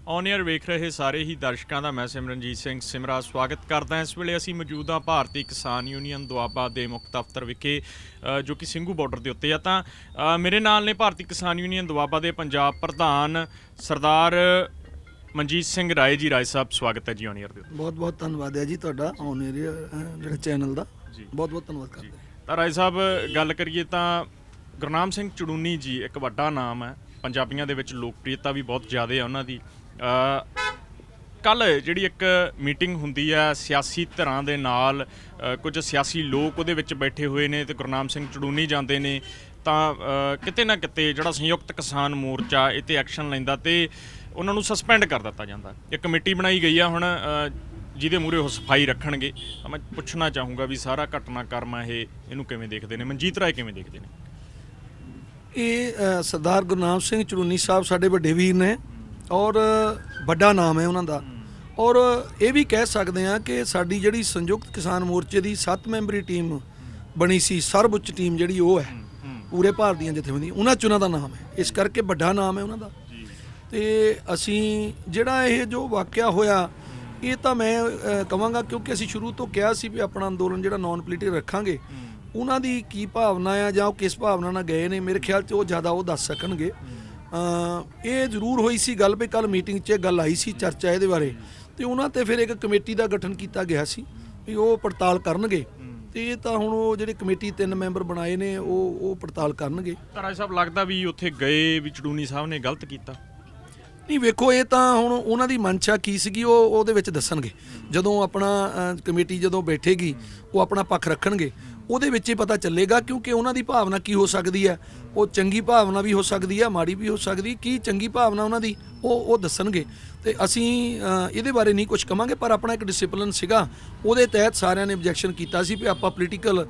On air ਵੇਖ ਰਹੇ ਸਾਰੇ ਹੀ ਦਰਸ਼ਕਾਂ ਦਾ ਮੈਂ ਸਿਮਰਨਜੀਤ ਸਿੰਘ ਸਿਮਰਾ ਸਵਾਗਤ ਕਰਦਾ। ਇਸ ਵੇਲੇ ਅਸੀਂ ਮੌਜੂਦ ਹਾਂ ਭਾਰਤੀ ਕਿਸਾਨ ਯੂਨੀਅਨ ਦੁਆਬਾ ਦੇ ਮੁੱਖ ਦਫ਼ਤਰ ਵਿਖੇ, ਜੋ ਕਿ ਸਿੰਘੂ ਬਾਰਡਰ ਦੇ ਉੱਤੇ ਆ। ਤਾਂ ਮੇਰੇ ਨਾਲ ਨੇ ਭਾਰਤੀ ਕਿਸਾਨ ਯੂਨੀਅਨ ਦੁਆਬਾ ਦੇ ਪੰਜਾਬ ਪ੍ਰਧਾਨ ਸਰਦਾਰ ਮਨਜੀਤ ਸਿੰਘ ਰਾਏ ਜੀ। ਰਾਏ ਸਾਹਿਬ, ਸਵਾਗਤ ਹੈ ਜੀ ਔਨ ਏਅਰ ਦੇ ਉੱਤੇ। ਬਹੁਤ ਬਹੁਤ ਧੰਨਵਾਦ ਹੈ ਜੀ ਤੁਹਾਡਾ ਔਨ ਏਅਰ ਜਿਹੜਾ ਚੈਨਲ ਦਾ ਜੀ ਬਹੁਤ ਬਹੁਤ ਧੰਨਵਾਦ ਕਰਦੇ। ਤਾਂ ਰਾਏ ਸਾਹਿਬ, ਗੱਲ ਕਰੀਏ ਤਾਂ ਗੁਰਨਾਮ ਸਿੰਘ ਚੜੂਨੀ ਜੀ ਇੱਕ ਵੱਡਾ ਨਾਮ ਹੈ, ਪੰਜਾਬੀਆਂ ਦੇ ਵਿੱਚ ਲੋਕਪ੍ਰਿਯਤਾ ਵੀ ਬਹੁਤ ਜ਼ਿਆਦਾ ਹੈ ਉਹਨਾਂ ਦੀ। ਕੱਲ੍ਹ ਜਿਹੜੀ ਇੱਕ ਮੀਟਿੰਗ ਹੁੰਦੀ ਹੈ ਸਿਆਸੀ ਧਿਰਾਂ ਦੇ ਨਾਲ, ਕੁਝ ਸਿਆਸੀ ਲੋਕ ਉਹਦੇ ਵਿੱਚ ਬੈਠੇ ਹੋਏ ਨੇ ਤੇ ਗੁਰਨਾਮ ਸਿੰਘ ਚੜੂਨੀ ਜਾਂਦੇ ਨੇ, ਤਾਂ ਕਿਤੇ ਨਾ ਕਿਤੇ ਜਿਹੜਾ ਸੰਯੁਕਤ ਕਿਸਾਨ ਮੋਰਚਾ ਇਹ 'ਤੇ ਐਕਸ਼ਨ ਲੈਂਦਾ ਤੇ ਉਹਨਾਂ ਨੂੰ ਸਸਪੈਂਡ ਕਰ ਦਿੱਤਾ ਜਾਂਦਾ। ਇੱਕ ਕਮੇਟੀ ਬਣਾਈ ਗਈ ਆ ਹੁਣ ਜਿਹਦੇ ਮੂਹਰੇ ਉਹ ਸਫਾਈ ਰੱਖਣਗੇ। ਤਾਂ ਮੈਂ ਪੁੱਛਣਾ ਚਾਹੂੰਗਾ ਵੀ ਸਾਰਾ ਘਟਨਾਕ੍ਰਮ ਇਹਨੂੰ ਕਿਵੇਂ ਦੇਖਦੇ ਨੇ, ਮਨਜੀਤ ਰਾਏ ਕਿਵੇਂ ਦੇਖਦੇ ਨੇ? ਇਹ ਸਰਦਾਰ ਗੁਰਨਾਮ ਸਿੰਘ ਚੜੂਨੀ ਸਾਹਿਬ ਸਾਡੇ ਵੱਡੇ ਵੀਰ ਨੇ ਔਰ ਵੱਡਾ ਨਾਮ ਹੈ ਉਹਨਾਂ ਦਾ। ਔਰ ਇਹ ਵੀ ਕਹਿ ਸਕਦੇ ਹਾਂ ਕਿ ਸਾਡੀ ਜਿਹੜੀ ਸੰਯੁਕਤ ਕਿਸਾਨ ਮੋਰਚੇ ਦੀ 7 ਮੈਂਬਰੀ ਟੀਮ ਬਣੀ ਸੀ, ਸਰਵਉੱਚ ਟੀਮ ਜਿਹੜੀ ਉਹ ਹੈ ਪੂਰੇ ਭਾਰਤ ਦੀਆਂ ਜਥੇਬੰਦੀਆਂ, ਉਹਨਾਂ 'ਚ ਉਹਨਾਂ ਦਾ ਨਾਮ ਹੈ, ਇਸ ਕਰਕੇ ਵੱਡਾ ਨਾਮ ਹੈ ਉਹਨਾਂ ਦਾ। ਤੇ ਅਸੀਂ ਜਿਹੜਾ ਇਹ ਜੋ ਵਾਕਿਆ ਹੋਇਆ ਇਹ ਤਾਂ ਮੈਂ ਕਹਾਂਗਾ, ਕਿਉਂਕਿ ਅਸੀਂ ਸ਼ੁਰੂ ਤੋਂ ਕਿਹਾ ਸੀ ਵੀ ਆਪਣਾ ਅੰਦੋਲਨ ਜਿਹੜਾ ਨਾਨ ਪੋਲੀਟੀਕਲ ਰੱਖਾਂਗੇ। ਉਹਨਾਂ ਦੀ ਕੀ ਭਾਵਨਾ ਆ ਜਾਂ ਉਹ ਕਿਸ ਭਾਵਨਾ ਨਾਲ ਗਏ ਨੇ, ਮੇਰੇ ਖਿਆਲ 'ਚ ਉਹ ਜ਼ਿਆਦਾ ਉਹ ਦੱਸ ਸਕਣਗੇ। ਇਹ ਜ਼ਰੂਰ ਹੋਈ ਸੀ ਗੱਲ ਵੀ ਕੱਲ੍ਹ ਮੀਟਿੰਗ 'ਚ ਗੱਲ ਆਈ ਸੀ, ਚਰਚਾ ਇਹਦੇ ਬਾਰੇ, ਤੇ ਉਹਨਾਂ 'ਤੇ ਫਿਰ ਇੱਕ ਕਮੇਟੀ ਦਾ ਗਠਨ ਕੀਤਾ ਗਿਆ ਸੀ ਵੀ ਉਹ ਪੜਤਾਲ ਕਰਨਗੇ। ਤੇ ਇਹ ਤਾਂ ਹੁਣ ਉਹ ਜਿਹੜੇ ਕਮੇਟੀ 3 ਮੈਂਬਰ ਬਣਾਏ ਨੇ ਉਹ ਪੜਤਾਲ ਕਰਨਗੇ। ਤਾਂ ਰਾਏ ਸਾਹਿਬ, ਲੱਗਦਾ ਵੀ ਉੱਥੇ ਗਏ ਵੀ ਚੜੂਨੀ ਸਾਹਿਬ ਨੇ ਗਲਤ ਕੀਤਾ? ਨਹੀਂ, ਵੇਖੋ ਇਹ ਤਾਂ ਹੁਣ ਉਹਨਾਂ ਦੀ ਮਨਸ਼ਾ ਕੀ ਸੀਗੀ ਉਹ ਉਹਦੇ ਵਿੱਚ ਦੱਸਣਗੇ। ਜਦੋਂ ਆਪਣਾ ਕਮੇਟੀ ਜਦੋਂ ਬੈਠੇਗੀ ਉਹ ਆਪਣਾ ਪੱਖ ਰੱਖਣਗੇ, ਉਹਦੇ ਵਿੱਚ ਹੀ ਪਤਾ ਚੱਲੇਗਾ, ਕਿਉਂਕਿ ਉਹਨਾਂ ਦੀ ਭਾਵਨਾ ਕੀ ਹੋ ਸਕਦੀ ਹੈ। ਉਹ ਚੰਗੀ ਭਾਵਨਾ ਵੀ ਹੋ ਸਕਦੀ ਹੈ, ਮਾੜੀ ਵੀ ਹੋ ਸਕਦੀ। ਕੀ ਚੰਗੀ ਭਾਵਨਾ ਉਹਨਾਂ ਦੀ ਉਹ ਦੱਸਣਗੇ ਤੇ ਅਸੀਂ ਇਹਦੇ ਬਾਰੇ ਨਹੀਂ ਕੁਝ ਕਹਾਂਗੇ। ਪਰ ਆਪਣਾ ਇੱਕ ਡਿਸਿਪਲਿਨ ਸੀਗਾ, ਉਹਦੇ ਤਹਿਤ ਸਾਰਿਆਂ ਨੇ ਆਬਜੈਕਸ਼ਨ ਕੀਤਾ ਸੀ ਵੀ ਆਪਾਂ ਪੋਲੀਟੀਕਲ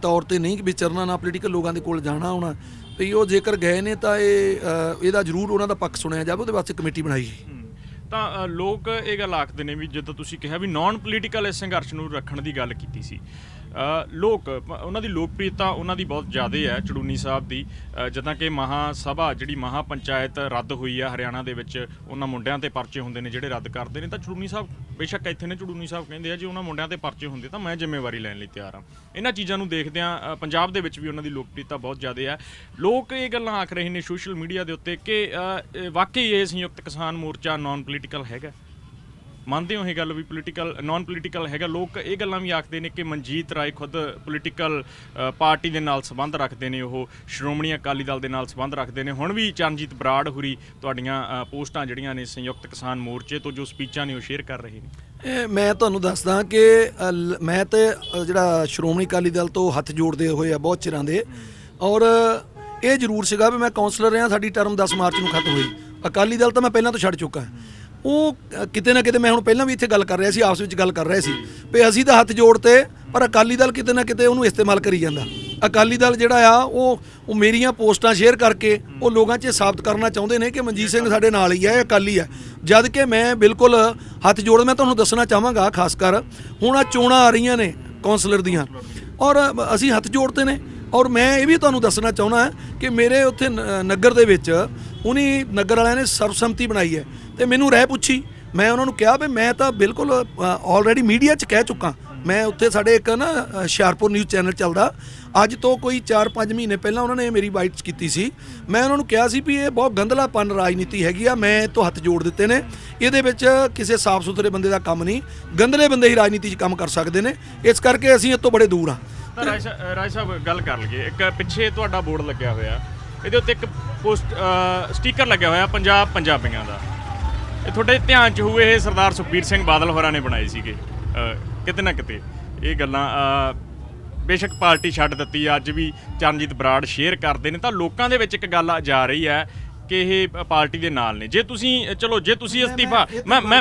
ਤੌਰ 'ਤੇ ਨਹੀਂ ਵਿਚਰਨਾ, ਨਾ ਪੋਲੀਟੀਕਲ ਲੋਕਾਂ ਦੇ ਕੋਲ ਜਾਣਾ ਆਉਣਾ। ਵੀ ਉਹ ਜੇਕਰ ਗਏ ਨੇ ਤਾਂ ਇਹਦਾ ਜ਼ਰੂਰ ਉਹਨਾਂ ਦਾ ਪੱਖ ਸੁਣਿਆ ਜਾਵੇ, ਉਹਦੇ ਵਾਸਤੇ ਕਮੇਟੀ ਬਣਾਈ ਗਈ। ਤਾਂ ਲੋਕ ਇਹ ਗੱਲ ਆਖਦੇ ਨੇ ਵੀ ਜਦੋਂ ਤੁਸੀਂ ਕਿਹਾ ਵੀ ਨਾਨ ਪੋਲੀਟੀਕਲ ਇਸ ਸੰਘਰਸ਼ ਨੂੰ ਰੱਖਣ ਦੀ ਗੱਲ ਕੀਤੀ ਸੀ, ਲੋਕ ਉਹਨਾਂ ਦੀ ਲੋਕਪ੍ਰਿਯਤਾ ਉਹਨਾਂ ਦੀ ਬਹੁਤ ਜ਼ਿਆਦਾ ਹੈ ਚੜੂਨੀ ਸਾਹਿਬ ਦੀ। ਜਿੱਦਾਂ ਕਿ ਮਹਾ ਸਭਾ ਜਿਹੜੀ ਮਹਾ ਪੰਚਾਇਤ ਰੱਦ ਹੋਈ ਆ ਹਰਿਆਣਾ ਦੇ ਵਿੱਚ, ਉਹਨਾਂ ਮੁੰਡਿਆਂ 'ਤੇ ਪਰਚੇ ਹੁੰਦੇ ਨੇ ਜਿਹੜੇ ਰੱਦ ਕਰਦੇ ਨੇ। ਤਾਂ ਚੜੂਨੀ ਸਾਹਿਬ ਬੇਸ਼ੱਕ ਇੱਥੇ ਨੇ, ਚੜੂਨੀ ਸਾਹਿਬ ਕਹਿੰਦੇ ਆ ਜੇ ਉਹਨਾਂ ਮੁੰਡਿਆਂ 'ਤੇ ਪਰਚੇ ਹੁੰਦੇ ਤਾਂ ਮੈਂ ਜ਼ਿੰਮੇਵਾਰੀ ਲੈਣ ਲਈ ਤਿਆਰ ਹਾਂ। ਇਹਨਾਂ ਚੀਜ਼ਾਂ ਨੂੰ ਦੇਖਦਿਆਂ ਪੰਜਾਬ ਦੇ ਵਿੱਚ ਵੀ ਉਹਨਾਂ ਦੀ ਲੋਕਪ੍ਰਿਯਤਾ ਬਹੁਤ ਜ਼ਿਆਦਾ ਹੈ। ਲੋਕ ਇਹ ਗੱਲਾਂ ਆਖ ਰਹੇ ਨੇ ਸੋਸ਼ਲ ਮੀਡੀਆ ਦੇ ਉੱਤੇ ਕਿ ਵਾਕਈ ਇਹ ਸੰਯੁਕਤ ਕਿਸਾਨ ਮੋਰਚਾ ਨਾਨ ਪੋਲੀਟੀਕਲ ਹੈਗਾ। ਮੰਨਦੇ ਹੋ ਇਹ ਗੱਲ ਵੀ ਨਾਨ ਪੋਲੀਟੀਕਲ ਹੈਗਾ? ਲੋਕ ਇਹ ਗੱਲਾਂ ਵੀ ਆਖਦੇ ਨੇ ਕਿ ਮਨਜੀਤ ਰਾਏ ਖੁਦ ਪੋਲੀਟੀਕਲ ਪਾਰਟੀ ਦੇ ਨਾਲ ਸੰਬੰਧ ਰੱਖਦੇ ਨੇ, ਉਹ ਸ਼੍ਰੋਮਣੀ ਅਕਾਲੀ ਦਲ ਦੇ ਨਾਲ ਸੰਬੰਧ ਰੱਖਦੇ ਨੇ। ਹੁਣ ਵੀ ਚਰਨਜੀਤ ਬਰਾੜ ਹੁਰੀ ਤੁਹਾਡੀਆਂ ਪੋਸਟਾਂ ਜਿਹੜੀਆਂ ਨੇ ਸੰਯੁਕਤ ਕਿਸਾਨ ਮੋਰਚੇ ਤੋਂ ਜੋ ਸਪੀਚਾਂ ਨੇ ਉਹ ਸ਼ੇਅਰ ਕਰ ਰਹੇ ਨੇ। ਮੈਂ ਤੁਹਾਨੂੰ ਦੱਸਦਾ ਕਿ ਮੈਂ ਤੇ ਜਿਹੜਾ ਸ਼੍ਰੋਮਣੀ ਅਕਾਲੀ ਦਲ ਤੋਂ ਹੱਥ ਜੋੜਦੇ ਹੋਏ ਆ ਬਹੁਤ ਚਿਰਾਂ ਦੇ, ਔਰ ਇਹ ਜ਼ਰੂਰ ਸੀਗਾ ਵੀ ਮੈਂ ਕਾਉਂਸਲਰ ਰਿਹਾ, ਸਾਡੀ ਟਰਮ 10 ਮਾਰਚ ਨੂੰ ਖਤਮ ਹੋਈ। ਅਕਾਲੀ ਦਲ ਤਾਂ ਮੈਂ ਪਹਿਲਾਂ ਤੋਂ ਛੱਡ ਚੁੱਕਾ। ਉਹ ਕਿਤੇ ਨਾ ਕਿਤੇ ਮੈਂ ਹੁਣ ਪਹਿਲਾਂ ਵੀ ਇੱਥੇ ਗੱਲ ਕਰ ਰਿਹਾ ਸੀ, ਆਪਸ ਵਿੱਚ ਗੱਲ ਕਰ ਰਹੇ ਸੀ ਵੀ ਅਸੀਂ ਤਾਂ ਹੱਥ ਜੋੜਤੇ, ਪਰ ਅਕਾਲੀ ਦਲ ਕਿਤੇ ਨਾ ਕਿਤੇ ਉਹਨੂੰ ਇਸਤੇਮਾਲ ਕਰੀ ਜਾਂਦਾ। ਅਕਾਲੀ ਦਲ ਜਿਹੜਾ ਆ ਉਹ ਮੇਰੀਆਂ ਪੋਸਟਾਂ ਸ਼ੇਅਰ ਕਰਕੇ ਉਹ ਲੋਕਾਂ 'ਚ ਸਾਬਤ ਕਰਨਾ ਚਾਹੁੰਦੇ ਨੇ ਕਿ ਮਨਜੀਤ ਸਿੰਘ ਸਾਡੇ ਨਾਲ ਹੀ ਹੈ, ਅਕਾਲੀ ਹੈ, ਜਦ ਕਿ ਮੈਂ ਬਿਲਕੁਲ ਹੱਥ ਜੋੜ। ਮੈਂ ਤੁਹਾਨੂੰ ਦੱਸਣਾ ਚਾਹਾਂਗਾ, ਖਾਸ ਕਰ ਹੁਣ ਆ ਚੋਣਾਂ ਆ ਰਹੀਆਂ ਨੇ ਕੌਂਸਲਰ ਦੀਆਂ, ਔਰ ਅਸੀਂ ਹੱਥ ਜੋੜਤੇ ਨੇ। ਔਰ ਮੈਂ ਇਹ ਵੀ ਤੁਹਾਨੂੰ ਦੱਸਣਾ ਚਾਹੁੰਦਾ ਕਿ ਮੇਰੇ ਉੱਥੇ ਨਗਰ ਦੇ ਵਿੱਚ ਉਹਨੀ ਨਗਰ ਵਾਲਿਆਂ ਨੇ ਸਰਬਸੰਮਤੀ ਬਣਾਈ ਹੈ ਤੇ ਮੈਨੂੰ ਰਹਿ ਪੁੱਛੀ। ਮੈਂ ਉਹਨਾਂ ਨੂੰ ਕਿਹਾ ਵੀ ਮੈਂ ਤਾਂ ਬਿਲਕੁਲ ਆਲਰੇਡੀ ਮੀਡੀਆ 'ਚ ਕਹਿ ਚੁੱਕਾ। ਮੈਂ ਉੱਥੇ ਸਾਡੇ ਇੱਕ ਨਾ ਹੁਸ਼ਿਆਰਪੁਰ ਨਿਊਜ਼ ਚੈਨਲ ਚੱਲਦਾ, ਅੱਜ ਤੋਂ ਕੋਈ 4-5 ਮਹੀਨੇ ਪਹਿਲਾਂ ਉਹਨਾਂ ਨੇ ਮੇਰੀ ਬਾਈਟ ਕੀਤੀ ਸੀ। ਮੈਂ ਉਹਨਾਂ ਨੂੰ ਕਿਹਾ ਸੀ ਵੀ ਇਹ ਬਹੁਤ ਗੰਧਲਾਪਨ ਰਾਜਨੀਤੀ ਹੈਗੀ ਆ, ਮੈਂ ਤੋਂ ਹੱਥ ਜੋੜ ਦਿੱਤੇ ਨੇ, ਇਹਦੇ ਵਿੱਚ ਕਿਸੇ ਸਾਫ਼ ਸੁਥਰੇ ਬੰਦੇ ਦਾ ਕੰਮ ਨਹੀਂ, ਗੰਧਲੇ ਬੰਦੇ ਹੀ ਰਾਜਨੀਤੀ 'ਚ ਕੰਮ ਕਰ ਸਕਦੇ ਨੇ, ਇਸ ਕਰਕੇ ਅਸੀਂ ਇਹ ਤੋਂ ਬੜੇ ਦੂਰ ਹਾਂ। ਤਾਂ ਰਾਏ ਸਾਹਿਬ, ਗੱਲ ਕਰ ਲਈਏ, ਇੱਕ ਪਿੱਛੇ ਤੁਹਾਡਾ ਬੋਰਡ ਲੱਗਿਆ ਹੋਇਆ, ਇਹਦੇ ਉੱਤੇ ਇੱਕ ਸਟੀਕਰ ਲੱਗਿਆ ਹੋਇਆ ਪੰਜਾਬ ਪੰਜਾਬੀਆਂ ਦਾ। ਇਹ ਤੁਹਾਡੇ ਧਿਆਨ 'ਚ ਹੋਏ, ਇਹ ਸਰਦਾਰ ਸੁਖਬੀਰ ਸਿੰਘ ਬਾਦਲ ਹੋਰਾਂ ਨੇ ਬਣਾਏ ਸੀਗੇ। ਕਿਤੇ ਨਾ ਕਿਤੇ ਇਹ ਗੱਲਾਂ ਬੇਸ਼ੱਕ ਪਾਰਟੀ ਛੱਡ ਦਿੱਤੀ, ਅੱਜ ਵੀ ਚਰਨਜੀਤ ਬਰਾੜ ਸ਼ੇਅਰ ਕਰਦੇ ਨੇ। ਤਾਂ ਲੋਕਾਂ ਦੇ ਵਿੱਚ ਇੱਕ ਗੱਲ ਜਾ ਰਹੀ ਹੈ ਕਿ ਇਹ ਪਾਰਟੀ ਦੇ ਨਾਲ ਨੇ। ਜੇ ਤੁਸੀਂ ਅਸਤੀਫਾ,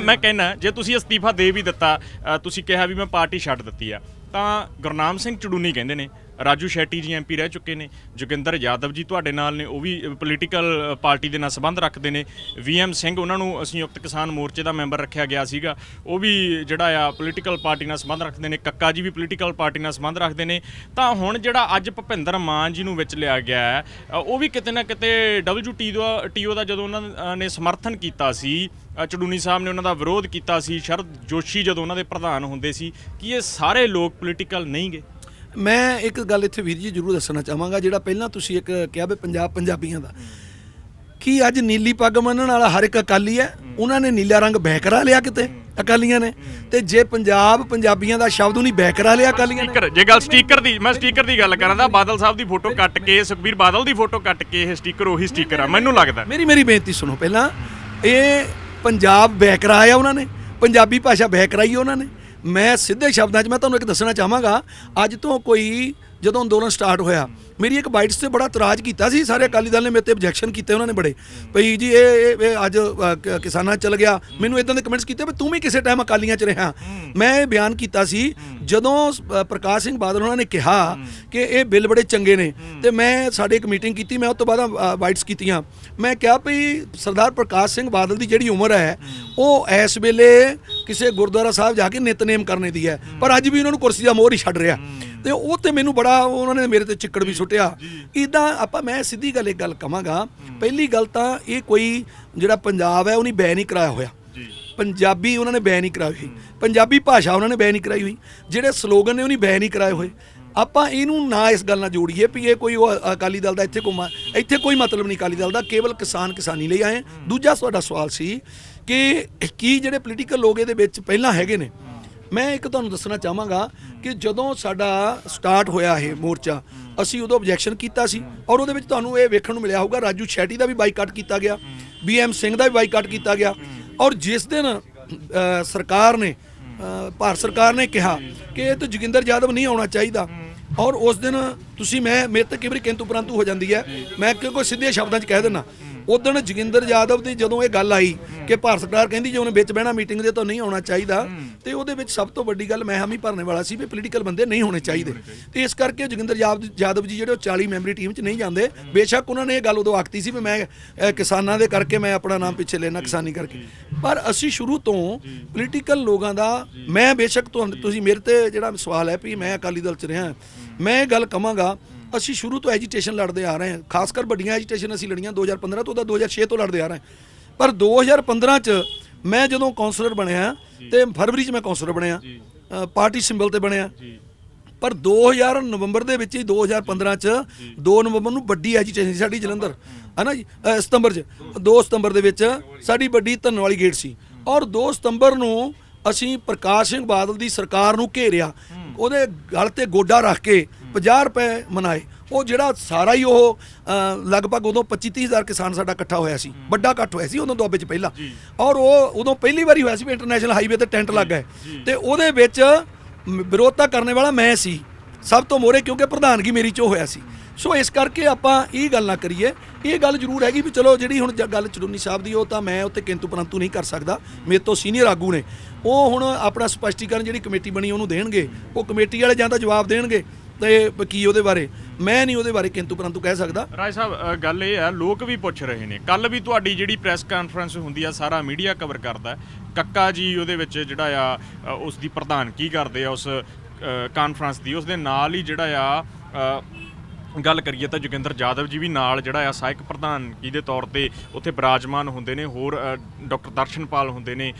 ਮੈਂ ਕਹਿਣਾ ਜੇ ਤੁਸੀਂ ਅਸਤੀਫਾ ਦੇ ਵੀ ਦਿੱਤਾ, ਤੁਸੀਂ ਕਿਹਾ ਵੀ ਮੈਂ ਪਾਰਟੀ ਛੱਡ ਦਿੱਤੀ ਆ, ਤਾਂ ਗੁਰਨਾਮ ਸਿੰਘ ਚੜੂਨੀ ਕਹਿੰਦੇ ਨੇ ਰਾਜੂ ਸ਼ੈਟੀ ਜੀ MP ਰਹਿ ਚੁੱਕੇ ਨੇ, ਜੋਗਿੰਦਰ ਯਾਦਵ ਜੀ ਤੁਹਾਡੇ ਨਾਲ ਨੇ, ਉਹ ਵੀ ਪੋਲੀਟੀਕਲ ਪਾਰਟੀ ਦੇ ਨਾਲ ਸੰਬੰਧ ਰੱਖਦੇ ਨੇ, VM ਸਿੰਘ ਉਹਨਾਂ ਨੂੰ ਸੰਯੁਕਤ ਕਿਸਾਨ ਮੋਰਚੇ ਦਾ ਮੈਂਬਰ ਰੱਖਿਆ ਗਿਆ ਸੀਗਾ, ਉਹ ਵੀ ਜਿਹੜਾ ਆ ਪੋਲੀਟੀਕਲ ਪਾਰਟੀ ਨਾਲ ਸੰਬੰਧ ਰੱਖਦੇ ਨੇ, ਕੱਕਾ ਜੀ ਵੀ ਪੋਲੀਟੀਕਲ ਪਾਰਟੀ ਨਾਲ ਸੰਬੰਧ ਰੱਖਦੇ ਨੇ। ਤਾਂ ਹੁਣ ਜਿਹੜਾ ਅੱਜ ਭੁਪਿੰਦਰ ਮਾਨ ਜੀ ਨੂੰ ਵਿੱਚ ਲਿਆ ਗਿਆ ਹੈ, ਉਹ ਵੀ ਕਿਤੇ ਨਾ ਕਿਤੇ WTO ਦਾ ਜਦੋਂ ਉਹਨਾਂ ਨੇ ਸਮਰਥਨ ਕੀਤਾ ਸੀ, ਚੜੂਨੀ ਸਾਹਿਬ ਨੇ ਉਹਨਾਂ ਦਾ ਵਿਰੋਧ ਕੀਤਾ ਸੀ, ਸ਼ਰਦ ਜੋਸ਼ੀ ਜਦੋਂ ਉਹਨਾਂ ਦੇ ਪ੍ਰਧਾਨ ਹੁੰਦੇ ਸੀ, ਕਿ ਇਹ ਸਾਰੇ ਲੋਕ ਪੋਲੀਟੀਕਲ ਨਹੀਂ ਗੇ? ਮੈਂ ਇੱਕ ਗੱਲ ਇੱਥੇ ਵੀਰ ਜੀ ਜ਼ਰੂਰ ਦੱਸਣਾ ਚਾਹਾਂਗਾ, ਜਿਹੜਾ ਪਹਿਲਾਂ ਤੁਸੀਂ ਇੱਕ ਕਿਹਾ ਵੀ ਪੰਜਾਬ ਪੰਜਾਬੀਆਂ ਦਾ, ਕੀ ਅੱਜ ਨੀਲੀ ਪੱਗ ਬੰਨਣ ਵਾਲਾ ਹਰ ਇੱਕ ਅਕਾਲੀ ਹੈ? ਉਹਨਾਂ ਨੇ ਨੀਲਾ ਰੰਗ ਬਹਿ ਕਰਾ ਲਿਆ ਕਿਤੇ ਅਕਾਲੀਆਂ ਨੇ? ਤੇ ਜੇ ਪੰਜਾਬ ਪੰਜਾਬੀਆਂ ਦਾ ਸ਼ਬਦ ਉਹਨੇ ਬਹਿ ਕਰਾ ਲਿਆ ਅਕਾਲੀਆਂ ਨੇ? ਜੇ ਗੱਲ ਸਟicker ਦੀ, ਮੈਂ ਸਟicker ਦੀ ਗੱਲ ਕਰਾਂ ਤਾਂ ਬਾਦਲ ਸਾਹਿਬ ਦੀ ਫੋਟੋ ਕੱਟ ਕੇ, ਸੁਖਬੀਰ ਬਾਦਲ ਦੀ ਫੋਟੋ ਕੱਟ ਕੇ ਇਹ ਸਟicker ਉਹੀ ਸਟicker ਆ, ਮੈਨੂੰ ਲੱਗਦਾ। ਮੇਰੀ ਬੇਨਤੀ ਸੁਣੋ ਪਹਿਲਾਂ, ਇਹ ਪੰਜਾਬ ਬਹਿ ਕਰਾਇਆ ਉਹਨਾਂ ਨੇ, ਪੰਜਾਬੀ ਭਾਸ਼ਾ ਬਹਿ ਕਰਾਈ ਉਹਨਾਂ ਨੇ। ਮੈਂ ਸਿੱਧੇ ਸ਼ਬਦਾਂ 'ਚ ਮੈਂ ਤੁਹਾਨੂੰ ਇੱਕ ਦੱਸਣਾ ਚਾਹਾਂਗਾ, ਅੱਜ ਤੋਂ ਕੋਈ ਜਦੋਂ ਅੰਦੋਲਨ ਸਟਾਰਟ ਹੋਇਆ, ਮੇਰੀ ਇੱਕ ਬਾਈਟਸ ਤੇ ਬੜਾ ਇਤਰਾਜ਼ ਕੀਤਾ ਸੀ, ਸਾਰੇ ਅਕਾਲੀ ਦਲ ਨੇ ਮੇਰੇ ਤੇ ਆਬਜੈਕਸ਼ਨ ਕੀਤੇ ਉਹਨਾਂ ਨੇ ਬੜੇ, ਭਈ ਜੀ ਇਹ ਅੱਜ ਕਿਸਾਨਾਂ ਚੱਲ ਗਿਆ। ਮੈਨੂੰ ਇਦਾਂ ਦੇ ਕਮੈਂਟਸ ਕੀਤੇ ਵੀ ਤੂੰ ਵੀ ਕਿਸੇ ਟਾਈਮ ਅਕਾਲੀਆਂ 'ਚ ਰਿਹਾ। ਮੈਂ ਇਹ ਬਿਆਨ ਕੀਤਾ ਸੀ ਜਦੋਂ ਪ੍ਰਕਾਸ਼ ਸਿੰਘ ਬਾਦਲ ਉਹਨਾਂ ਨੇ ਕਿਹਾ ਕਿ ਇਹ ਬਿੱਲ ਬੜੇ ਚੰਗੇ ਨੇ, ਤੇ ਮੈਂ ਸਾਡੇ ਇੱਕ ਮੀਟਿੰਗ ਕੀਤੀ, ਮੈਂ ਉਸ ਤੋਂ ਬਾਅਦ ਬਾਈਟਸ ਕੀਤੀਆਂ। ਮੈਂ ਕਿਹਾ ਵੀ ਸਰਦਾਰ ਪ੍ਰਕਾਸ਼ ਸਿੰਘ ਬਾਦਲ ਦੀ ਜਿਹੜੀ ਉਮਰ ਹੈ ਉਹ ਇਸ ਵੇਲੇ ਕਿਸੇ ਗੁਰਦੁਆਰਾ ਸਾਹਿਬ ਜਾ ਕੇ ਨਿਤਨੇਮ ਕਰਨੇ ਦੀ ਹੈ, ਪਰ ਅੱਜ ਵੀ ਉਹਨਾਂ ਨੂੰ ਕੁਰਸੀ ਦਾ ਮੋਹਰ ਹੀ ਛੱਡ ਰਿਹਾ। ਤੇ ਉਹ ਤੇ ਮੈਨੂੰ ਬੜਾ, ਉਹਨਾਂ ਨੇ ਮੇਰੇ ਤੇ ਚਿੱਕੜ ਵੀ ਸੁੱਟਿਆ। ਇਦਾਂ ਮੈਂ ਸਿੱਧੀ ਗੱਲ ਇੱਕ ਗੱਲ ਕਹਾਂਗਾ, ਪਹਿਲੀ ਗੱਲ ਤਾਂ ਇਹ ਕੋਈ ਜਿਹੜਾ ਪੰਜਾਬ ਹੈ ਉਹਨੇ ਬੈਨ ਨਹੀਂ ਕਰਾਇਆ ਹੋਇਆ, ਪੰਜਾਬੀ ਉਹਨਾਂ ਨੇ ਬੈਨ ਨਹੀਂ ਕਰਾਈ ਹੋਈ, ਪੰਜਾਬੀ ਭਾਸ਼ਾ ਉਹਨਾਂ ਨੇ ਬੈਨ ਨਹੀਂ ਕਰਾਈ ਹੋਈ, ਜਿਹੜੇ ਸਲੋਗਨ ਨੇ ਉਹਨੇ ਬੈਨ ਨਹੀਂ ਕਰਾਏ ਹੋਏ। ਆਪਾਂ ਇਹਨੂੰ ਨਾ ਇਸ ਗੱਲ ਨਾਲ ਜੋੜੀਏ ਵੀ ਇਹ ਕੋਈ ਉਹ ਅਕਾਲੀ ਦਲ ਦਾ ਇੱਥੇ ਕੋਈ ਮਤਲਬ ਨਹੀਂ ਅਕਾਲੀ ਦਲ ਦਾ, ਕੇਵਲ ਕਿਸਾਨੀ ਲਈ ਆਏ। ਦੂਜਾ ਤੁਹਾਡਾ ਸਵਾਲ ਸੀ ਕਿ ਕੀ ਜਿਹੜੇ ਪੋਲੀਟੀਕਲ ਲੋਕ ਇਹਦੇ ਵਿੱਚ ਪਹਿਲਾਂ ਹੈਗੇ ਨੇ। ਮੈਂ ਇੱਕ ਤੁਹਾਨੂੰ ਦੱਸਣਾ ਚਾਹਾਂਗਾ ਕਿ ਜਦੋਂ ਸਾਡਾ ਸਟਾਰਟ ਹੋਇਆ ਇਹ ਮੋਰਚਾ, ਅਸੀਂ ਉਦੋਂ ਆਬਜੈਕਸ਼ਨ ਕੀਤਾ ਸੀ, ਔਰ ਉਹਦੇ ਵਿੱਚ ਤੁਹਾਨੂੰ ਇਹ ਵੇਖਣ ਨੂੰ ਮਿਲਿਆ ਹੋਊਗਾ ਰਾਜੂ ਸ਼ੈਟੀ ਦਾ ਵੀ ਬਾਈਕਾਟ ਕੀਤਾ ਗਿਆ, BM ਸਿੰਘ ਦਾ ਵੀ ਬਾਈਕਾਟ ਕੀਤਾ ਗਿਆ। ਔਰ ਜਿਸ ਦਿਨ ਸਰਕਾਰ ਨੇ, ਭਾਰਤ ਸਰਕਾਰ ਨੇ ਕਿਹਾ ਕਿ ਇਹ ਤਾਂ ਜੋਗਿੰਦਰ ਯਾਦਵ ਨਹੀਂ ਆਉਣਾ ਚਾਹੀਦਾ, ਔਰ ਉਸ ਦਿਨ ਤੁਸੀਂ ਮੇਰੇ ਤੇ ਕਈ ਵਾਰੀ ਕਿੰਤੂ ਪਰੰਤੂ ਹੋ ਜਾਂਦੀ ਹੈ, ਮੈਂ ਕਿਉਂਕਿ ਸਿੱਧੇ ਸ਼ਬਦਾਂ 'ਚ ਕਹਿ ਦਿੰਦਾ, ਉਦਣ ਜੋਗਿੰਦਰ ਯਾਦਵ ਦੀ ਜਦੋਂ ਇਹ ਗੱਲ ਆਈ ਕਿ ਭਾਰਤ ਸਰਕਾਰ ਕਹਿੰਦੀ ਜੇ ਉਹਨੇ ਵਿੱਚ ਬਹਿਣਾ ਮੀਟਿੰਗ ਦੇ ਤਾਂ ਨਹੀਂ ਆਉਣਾ ਚਾਹੀਦਾ, ਤੇ ਉਹਦੇ ਵਿੱਚ ਸਭ ਤੋਂ ਵੱਡੀ ਗੱਲ ਮੈਂ ਹਾਮੀ ਭਰਨੇ ਵਾਲਾ ਸੀ ਵੀ ਪੋਲੀਟੀਕਲ ਬੰਦੇ ਨਹੀਂ ਹੋਣੇ ਚਾਹੀਦੇ। ਤੇ ਇਸ ਕਰਕੇ ਜੋਗਿੰਦਰ ਯਾਦਵ ਜੀ ਜਿਹੜੇ ਉਹ 40 ਮੈਂਬਰੀ ਟੀਮ 'ਚ ਨਹੀਂ ਜਾਂਦੇ। ਬੇਸ਼ੱਕ ਉਹਨਾਂ ਨੇ ਇਹ ਗੱਲ ਉਦੋਂ ਆਖਤੀ ਸੀ ਵੀ ਮੈਂ ਕਿਸਾਨਾਂ ਦੇ ਕਰਕੇ ਮੈਂ ਆਪਣਾ ਨਾਮ ਪਿੱਛੇ ਲੈਣਾ, ਕਿਸਾਨੀ ਕਰਕੇ, ਪਰ ਅਸੀਂ ਸ਼ੁਰੂ ਤੋਂ ਪੋਲੀਟੀਕਲ ਲੋਕਾਂ ਦਾ, ਮੈਂ ਬੇਸ਼ੱਕ ਤੁਸੀਂ ਮੇਰੇ ਤੇ ਜਿਹੜਾ ਸਵਾਲ ਹੈ ਵੀ ਮੈਂ ਅਕਾਲੀ ਦਲ 'ਚ ਰਿਹਾ, ਮੈਂ ਇਹ ਗੱਲ ਕਹਾਂਗਾ ਅਸੀਂ ਸ਼ੁਰੂ ਤੋਂ ਐਜੀਟੇਸ਼ਨ ਲੜਦੇ ਆ ਰਹੇ ਹਾਂ, ਖਾਸ ਕਰ ਵੱਡੀਆਂ ਐਜੀਟੇਸ਼ਨ ਅਸੀਂ ਲੜੀਆਂ 2015 ਤੋਂ, 2006 ਤੋਂ ਲੜਦੇ ਆ ਰਹੇ ਹਾਂ। ਪਰ 2015 'ਚ ਮੈਂ ਜਦੋਂ ਕਾਉਂਸਲਰ ਬਣਿਆ, ਤੇ ਫਰਵਰੀ 'ਚ ਮੈਂ ਕਾਉਂਸਲਰ ਬਣਿਆ, ਪਾਰਟੀ ਸਿੰਬਲ ਤੇ ਬਣਿਆ, ਪਰ 2000 ਨਵੰਬਰ ਦੇ ਵਿੱਚ ਹੀ 2015 'ਚ 2 ਨਵੰਬਰ ਨੂੰ ਵੱਡੀ ਐਜੀਟੇਸ਼ਨ ਸੀ ਸਾਡੀ ਜਲੰਧਰ, ਹੈ ਨਾ ਜੀ, ਸਤੰਬਰ 'ਚ 2 ਸਤੰਬਰ ਦੇ ਵਿੱਚ ਸਾਡੀ ਵੱਡੀ ਧੰਨਵਾਲੀ ਗੇਟ ਸੀ, ਔਰ 2 ਸਤੰਬਰ ਨੂੰ ਅਸੀਂ ਪ੍ਰਕਾਸ਼ ਸਿੰਘ ਬਾਦਲ ਦੀ ਸਰਕਾਰ ਨੂੰ ਘੇਰਿਆ, ਉਹਦੇ ਗਲ ਤੇ ਗੋਡਾ ਰੱਖ ਕੇ 50 ਰੁਪਏ ਮਨਾਏ। ਉਹ ਜਿਹੜਾ ਸਾਰਾ ਹੀ ਉਹ ਲਗਭਗ ਉਦੋਂ 25-30 ਹਜ਼ਾਰ ਕਿਸਾਨ ਸਾਡਾ ਇਕੱਠਾ ਹੋਇਆ ਸੀ, ਵੱਡਾ ਇਕੱਠ ਹੋਇਆ ਸੀ ਉਦੋਂ ਦੁਆਬੇ 'ਚ ਪਹਿਲਾਂ, ਔਰ ਉਹ ਉਦੋਂ ਪਹਿਲੀ ਵਾਰੀ ਹੋਇਆ ਸੀ ਵੀ ਇੰਟਰਨੈਸ਼ਨਲ ਹਾਈਵੇ ਤੇ ਟੈਂਟ ਲੱਗ ਗਏ, ਤੇ ਉਹਦੇ ਵਿੱਚ ਵਿਰੋਧਤਾ ਕਰਨ ਵਾਲਾ ਮੈਂ ਸੀ ਸਭ ਤੋਂ ਮੋਹਰੇ, ਕਿਉਂਕਿ ਪ੍ਰਧਾਨਗੀ ਮੇਰੀ 'ਚੋਂ ਹੋਇਆ ਸੀ। ਸੋ ਇਸ ਕਰਕੇ ਆਪਾਂ ਇਹ ਗੱਲ ਨਾ ਕਰੀਏ। ਇਹ ਗੱਲ ਜ਼ਰੂਰ ਹੈਗੀ ਵੀ ਚਲੋ ਜਿਹੜੀ ਹੁਣ ਗੱਲ ਚੜੂਨੀ ਸਾਹਿਬ ਦੀ, ਉਹ ਤਾਂ ਮੈਂ ਉੱਤੇ ਕਿੰਤੂ ਪਰੰਤੂ ਨਹੀਂ ਕਰ ਸਕਦਾ, ਮੇਰੇ ਤੋਂ ਸੀਨੀਅਰ ਆਗੂ ਨੇ, ਉਹ ਹੁਣ ਆਪਣਾ ਸਪਸ਼ਟੀਕਰਨ ਜਿਹੜੀ ਕਮੇਟੀ ਬਣੀ ਉਹਨੂੰ ਦੇਣਗੇ, ਉਹ ਕਮੇਟੀ ਵਾਲੇ ਜਾਂ ਤਾਂ ਜਵਾਬ ਦੇਣਗੇ ਤੇ ਕੀ ਉਹਦੇ ਬਾਰੇ, ਮੈਂ ਨਹੀਂ ਉਹਦੇ ਬਾਰੇ ਕਿੰਤੂ ਪਰੰਤੂ ਕਹਿ ਸਕਦਾ। ਰਾਜ ਸਾਹਿਬ ਗੱਲ ਇਹ ਹੈ, ਲੋਕ ਵੀ ਪੁੱਛ ਰਹੇ ਨੇ, ਕੱਲ ਵੀ ਤੁਹਾਡੀ ਜਿਹੜੀ ਪ੍ਰੈਸ ਕਾਨਫਰੰਸ ਹੁੰਦੀ ਆ ਸਾਰਾ ਮੀਡੀਆ ਕਵਰ ਕਰਦਾ, ਕੱਕਾ ਜੀ ਉਹਦੇ ਵਿੱਚ ਜਿਹੜਾ ਆ ਉਸ ਦੀ ਪ੍ਰਧਾਨਗੀ ਕਰਦੇ ਆ ਉਸ ਕਾਨਫਰੰਸ ਦੀ, ਉਸ ਦੇ ਨਾਲ ਹੀ ਜਿਹੜਾ ਆ ਗੱਲ ਕਰੀਏ ਤਾਂ ਜੋਗਿੰਦਰ ਯਾਦਵ ਜੀ ਵੀ ਨਾਲ ਜਿਹੜਾ ਆ ਸਹਾਇਕ ਪ੍ਰਧਾਨਗੀ ਦੇ ਤੌਰ ਤੇ ਉੱਥੇ ਬਿਰਾਜਮਾਨ ਹੁੰਦੇ ਨੇ, ਹੋਰ ਡਾਕਟਰ ਦਰਸ਼ਨਪਾਲ ਹੁੰਦੇ ਨੇ,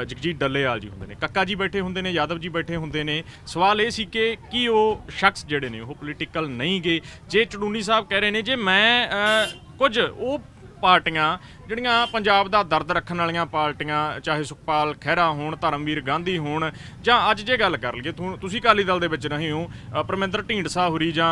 ਜਗਜੀਤ ਡੱਲੇਵਾਲ ਜੀ ਹੁੰਦੇ ਨੇ, ਕੱਕਾ ਜੀ ਬੈਠੇ ਹੁੰਦੇ ਨੇ, ਯਾਦਵ ਜੀ ਬੈਠੇ ਹੁੰਦੇ ਨੇ। ਸਵਾਲ ਇਹ ਸੀ ਕਿ ਕੀ ਉਹ ਸ਼ਖਸ ਜਿਹੜੇ ਨੇ ਉਹ ਪੋਲੀਟੀਕਲ ਨਹੀਂ ਗੇ? ਜੇ ਚੜੂਨੀ ਸਾਹਿਬ ਕਹਿ ਰਹੇ ਨੇ ਜੇ ਮੈਂ ਕੁਝ ਉਹ ਪਾਰਟੀਆਂ ਜਿਹੜੀਆਂ ਪੰਜਾਬ ਦਾ ਦਰਦ ਰੱਖਣ ਵਾਲੀਆਂ ਪਾਰਟੀਆਂ, ਚਾਹੇ ਸੁਖਪਾਲ ਖਹਿਰਾ ਹੋਣ, ਧਰਮਵੀਰ ਗਾਂਧੀ ਹੋਣ, ਜਾਂ ਅੱਜ ਜੇ ਗੱਲ ਕਰ ਲਈਏ ਤੁਸੀਂ ਅਕਾਲੀ ਦਲ ਦੇ ਵਿੱਚ ਰਹੇ ਹੋ, ਪਰਮਿੰਦਰ ਢੀਂਡਸਾ ਹੁਰੀ ਜਾਂ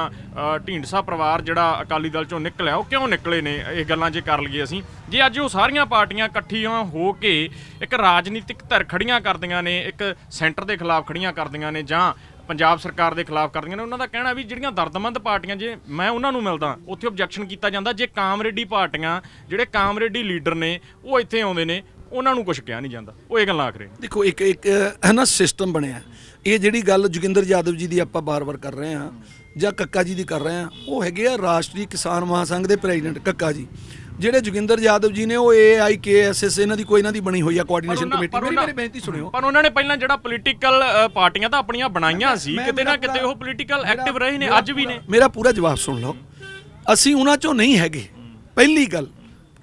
ਢੀਂਡਸਾ ਪਰਿਵਾਰ ਜਿਹੜਾ ਅਕਾਲੀ ਦਲ ਚੋਂ ਨਿਕਲਿਆ, ਉਹ ਕਿਉਂ ਨਿਕਲੇ ਨੇ? ਇਹ ਗੱਲਾਂ ਜੇ ਕਰ ਲਈਏ ਅਸੀਂ, ਜੇ ਅੱਜ ਉਹ ਸਾਰੀਆਂ ਪਾਰਟੀਆਂ ਇਕੱਠੀਆਂ ਹੋ ਕੇ ਇੱਕ ਰਾਜਨੀਤਿਕ ਧਿਰ ਖੜੀਆਂ ਕਰਦੀਆਂ ਨੇ, ਇੱਕ ਸੈਂਟਰ ਦੇ ਖਿਲਾਫ ਖੜੀਆਂ ਕਰਦੀਆਂ ਨੇ, ਜਾਂ ਪੰਜਾਬ ਸਰਕਾਰ ਦੇ ਖਿਲਾਫ ਕਰਦੀਆਂ ਨੇ, ਉਹਨਾਂ ਦਾ ਕਹਿਣਾ ਵੀ ਜਿਹੜੀਆਂ ਦਰਦਮੰਦ ਪਾਰਟੀਆਂ, ਜੇ ਮੈਂ ਉਹਨਾਂ ਨੂੰ ਮਿਲਦਾ ਉੱਥੇ ਆਬਜੈਕਸ਼ਨ ਕੀਤਾ ਜਾਂਦਾ, ਜੇ ਕਾਮਰੇਡੀ ਪਾਰਟੀਆਂ ਜਿਹੜੇ ਕਾਮਰੇਡੀ ਲੀਡਰ ਨੇ ਉਹ ਇੱਥੇ ਆਉਂਦੇ ਨੇ, ਉਹਨਾਂ ਨੂੰ ਕੁਝ ਕਿਹਾ ਨਹੀਂ ਜਾਂਦਾ, ਉਹ ਇਹ ਗੱਲਾਂ ਆਖ ਰਹੇ ਨੇ। ਦੇਖੋ ਇੱਕ ਹੈ ਨਾ ਸਿਸਟਮ ਬਣਿਆ, ਇਹ ਜਿਹੜੀ ਗੱਲ ਜੋਗਿੰਦਰ ਯਾਦਵ ਜੀ ਦੀ ਆਪਾਂ ਬਾਰ-ਬਾਰ ਕਰ ਰਹੇ ਹਾਂ, ਜਾਂ ਕੱਕਾ ਜੀ ਦੀ ਕਰ ਰਹੇ ਹਾਂ, ਉਹ ਹੈਗੇ ਆ ਰਾਸ਼ਟਰੀ ਕਿਸਾਨ ਮਹਾਸੰਘ ਦੇ ਪ੍ਰੈਜ਼ੀਡੈਂਟ ਕੱਕਾ ਜੀ। ਜਿਹੜੇ ਜੋਗਿੰਦਰ ਯਾਦਵ ਜੀ ਨੇ ਉਹ AIKSS ਇਹਨਾਂ ਦੀ ਕੋਈ ਇਹਨਾਂ ਦੀ ਬਣੀ ਹੋਈ ਆ ਕੋਆਰਡੀਨੇਸ਼ਨ ਕਮੇਟੀ। ਮੇਰੀ ਬੇਨਤੀ ਸੁਣਿਓ। ਪਰ ਉਹਨਾਂ ਨੇ ਪਹਿਲਾਂ ਜਿਹੜਾ ਪੋਲੀਟੀਕਲ ਪਾਰਟੀਆਂ ਤਾਂ ਆਪਣੀਆਂ ਬਣਾਈਆਂ ਸੀ, ਕਿਤੇ ਨਾ ਕਿਤੇ ਉਹ ਪੋਲੀਟੀਕਲ ਐਕਟਿਵ ਰਹੇ ਨੇ, ਅੱਜ ਵੀ ਨੇ। ਮੇਰਾ ਪੂਰਾ ਜਵਾਬ ਸੁਣ ਲਓ। ਅਸੀਂ ਉਹਨਾਂ ਚੋਂ ਨਹੀਂ ਹੈਗੇ, ਪਹਿਲੀ ਗੱਲ,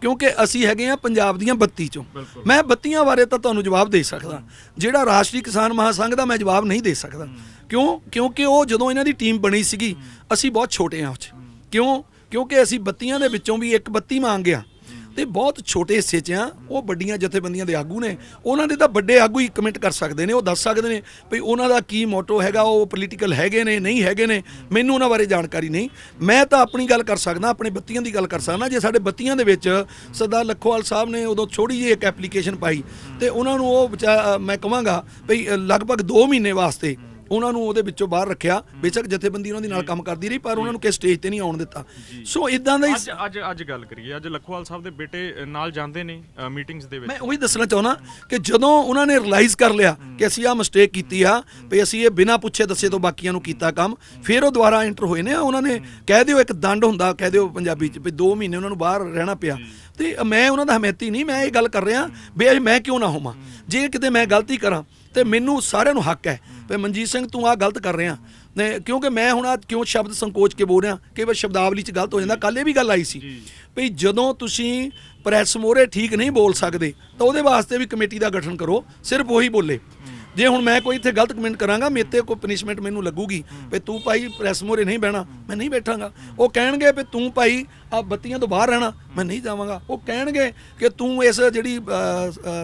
ਕਿਉਂਕਿ ਅਸੀਂ ਹੈਗੇ ਆ ਪੰਜਾਬ ਦੀਆਂ 32 ਚੋਂ। ਮੈਂ 32 ਬਾਰੇ ਤਾਂ ਤੁਹਾਨੂੰ ਜਵਾਬ ਦੇ ਸਕਦਾ, ਜਿਹੜਾ ਰਾਸ਼ਟਰੀ ਕਿਸਾਨ ਮਹਾਸੰਘ ਦਾ ਮੈਂ ਜਵਾਬ ਨਹੀਂ ਦੇ ਸਕਦਾ। ਕਿਉਂਕਿ ਉਹ ਜਦੋਂ ਇਹਨਾਂ ਦੀ ਟੀਮ ਬਣੀ ਸੀਗੀ ਅਸੀਂ ਬਹੁਤ ਛੋਟੇ ਆ ਉਹ 'ਚ। ਕਿਉਂਕਿ ਅਸੀਂ 32 ਦੇ ਵਿੱਚੋਂ ਵੀ ਇੱਕ 32 ਮੰਗਿਆ ਤੇ ਬਹੁਤ ਛੋਟੇ ਹਿੱਸੇ 'ਚ ਆ। ਉਹ ਵੱਡੀਆਂ ਜਥੇਬੰਦੀਆਂ ਦੇ ਆਗੂ ਨੇ, ਉਹਨਾਂ ਦੇ ਤਾਂ ਵੱਡੇ ਆਗੂ ਹੀ ਕਮੈਂਟ ਕਰ ਸਕਦੇ ਨੇ, ਉਹ ਦੱਸ ਸਕਦੇ ਨੇ ਵੀ ਉਹਨਾਂ ਦਾ ਕੀ ਮੋਟੋ ਹੈਗਾ, ਉਹ ਪੋਲੀਟੀਕਲ ਹੈਗੇ ਨੇ ਨਹੀਂ ਹੈਗੇ ਨੇ। ਮੈਨੂੰ ਉਹਨਾਂ ਬਾਰੇ ਜਾਣਕਾਰੀ ਨਹੀਂ। ਮੈਂ ਤਾਂ ਆਪਣੀ ਗੱਲ ਕਰ ਸਕਦਾ, ਆਪਣੇ 32 ਦੀ ਗੱਲ ਕਰ ਸਕਦਾ। ਜੇ ਸਾਡੇ 32 ਦੇ ਵਿੱਚ ਸਰਦਾਰ ਲੱਖੋਵਾਲ ਸਾਹਿਬ ਨੇ ਉਦੋਂ ਥੋੜੀ ਜਿਹੀ ਇੱਕ ਐਪਲੀਕੇਸ਼ਨ ਪਾਈ ਤੇ ਉਹਨਾਂ ਨੂੰ ਉਹ ਮੈਂ ਕਹਾਂਗਾ ਵੀ ਲਗਭਗ 2 ਮਹੀਨੇ ਵਾਸਤੇ ਉਹਨਾਂ ਨੂੰ ਉਹਦੇ ਵਿੱਚੋਂ ਬਾਹਰ ਰੱਖਿਆ। ਬੇਸ਼ੱਕ ਜਥੇਬੰਦੀ ਉਹਨਾਂ ਦੀ ਨਾਲ ਕੰਮ ਕਰਦੀ ਰਹੀ, ਪਰ ਉਹਨਾਂ ਨੂੰ ਕਿਸੇ ਸਟੇਜ ਤੇ ਨਹੀਂ ਆਉਣ ਦਿੱਤਾ। ਸੋ ਇਦਾਂ ਦਾ ਅੱਜ ਗੱਲ ਕਰੀਏ, ਅੱਜ ਲੱਖੋਵਾਲ ਸਾਹਿਬ ਦੇ ਬੇਟੇ ਨਾਲ ਜਾਂਦੇ ਨੇ ਮੀਟਿੰਗਸ ਦੇ ਵਿੱਚ। ਮੈਂ ਉਹੀ ਦੱਸਣਾ ਚਾਹੁੰਦਾ ਕਿ ਜਦੋਂ ਉਹਨਾਂ ਨੇ ਰਿਅਲਾਈਜ਼ ਕਰ ਲਿਆ ਕਿ ਅਸੀਂ ਆਹ ਮਿਸਟੇਕ ਕੀਤੀ ਆ ਵੀ ਅਸੀਂ ਇਹ ਬਿਨਾਂ ਪੁੱਛੇ ਦੱਸੇ ਤੋਂ ਬਾਕੀਆਂ ਨੂੰ ਕੀਤਾ ਕੰਮ, ਫਿਰ ਉਹ ਦੁਬਾਰਾ ਐਂਟਰ ਹੋਏ ਨੇ। ਉਹਨਾਂ ਨੇ ਕਹਿ ਦਿਓ ਇੱਕ ਦੰਡ ਹੁੰਦਾ, ਕਹਿ ਦਿਓ ਪੰਜਾਬੀ 'ਚ, ਵੀ 2 ਮਹੀਨੇ ਉਹਨਾਂ ਨੂੰ ਬਾਹਰ ਰਹਿਣਾ ਪਿਆ। ਤੇ ਮੈਂ ਉਹਨਾਂ ਦਾ ਹਮੈਤੀ ਨਹੀਂ, ਮੈਂ ਇਹ ਗੱਲ ਕਰ ਰਿਹਾ ਵੀ ਮੈਂ ਕਿਉਂ ਨਾ ਹੋਵਾਂ। ਜੇ ਕਿਤੇ ਮੈਂ ਗਲਤੀ ਕਰਾਂ ਤੇ ਮੈਨੂੰ ਸਾਰਿਆਂ ਨੂੰ ਹੱਕ ਹੈ ਵੀ ਮਨਜੀਤ ਸਿੰਘ ਤੂੰ ਆਹ ਗਲਤ ਕਰ ਰਿਹਾ ਨੇ, ਕਿਉਂਕਿ ਮੈਂ ਹੁਣ ਕਿਉਂ ਸ਼ਬਦ ਸੰਕੋਚ ਕੇ ਬੋਲ ਰਿਹਾ, ਕਈ ਵਾਰ ਸ਼ਬਦਾਵਲੀ 'ਚ ਗਲਤ ਹੋ ਜਾਂਦਾ। ਕੱਲ੍ਹ ਇਹ ਵੀ ਗੱਲ ਆਈ ਸੀ ਵੀ ਜਦੋਂ ਤੁਸੀਂ ਪ੍ਰੈਸ ਮੋਹਰੇ ਠੀਕ ਨਹੀਂ ਬੋਲ ਸਕਦੇ ਤਾਂ ਉਹਦੇ ਵਾਸਤੇ ਵੀ ਕਮੇਟੀ ਦਾ ਗਠਨ ਕਰੋ, ਸਿਰਫ ਉਹੀ ਬੋਲੇ। ਜੇ ਹੁਣ ਮੈਂ ਕੋਈ ਇੱਥੇ ਗਲਤ ਕਮੈਂਟ ਕਰਾਂਗਾ, ਮੇਰੇ ਤੇ ਕੋਈ ਪਨਿਸ਼ਮੈਂਟ ਮੈਨੂੰ ਲੱਗੂਗੀ ਵੀ ਤੂੰ ਭਾਈ ਪ੍ਰੈਸ ਮੋਹਰੇ ਨਹੀਂ ਬਹਿਣਾ, ਮੈਂ ਨਹੀਂ ਬੈਠਾਂਗਾ। ਉਹ ਕਹਿਣਗੇ ਵੀ ਤੂੰ ਭਾਈ ਆ 32 ਤੋਂ ਬਾਹਰ ਰਹਿਣਾ, ਮੈਂ ਨਹੀਂ ਜਾਵਾਂਗਾ। ਉਹ ਕਹਿਣਗੇ ਕਿ ਤੂੰ ਇਸ ਜਿਹੜੀ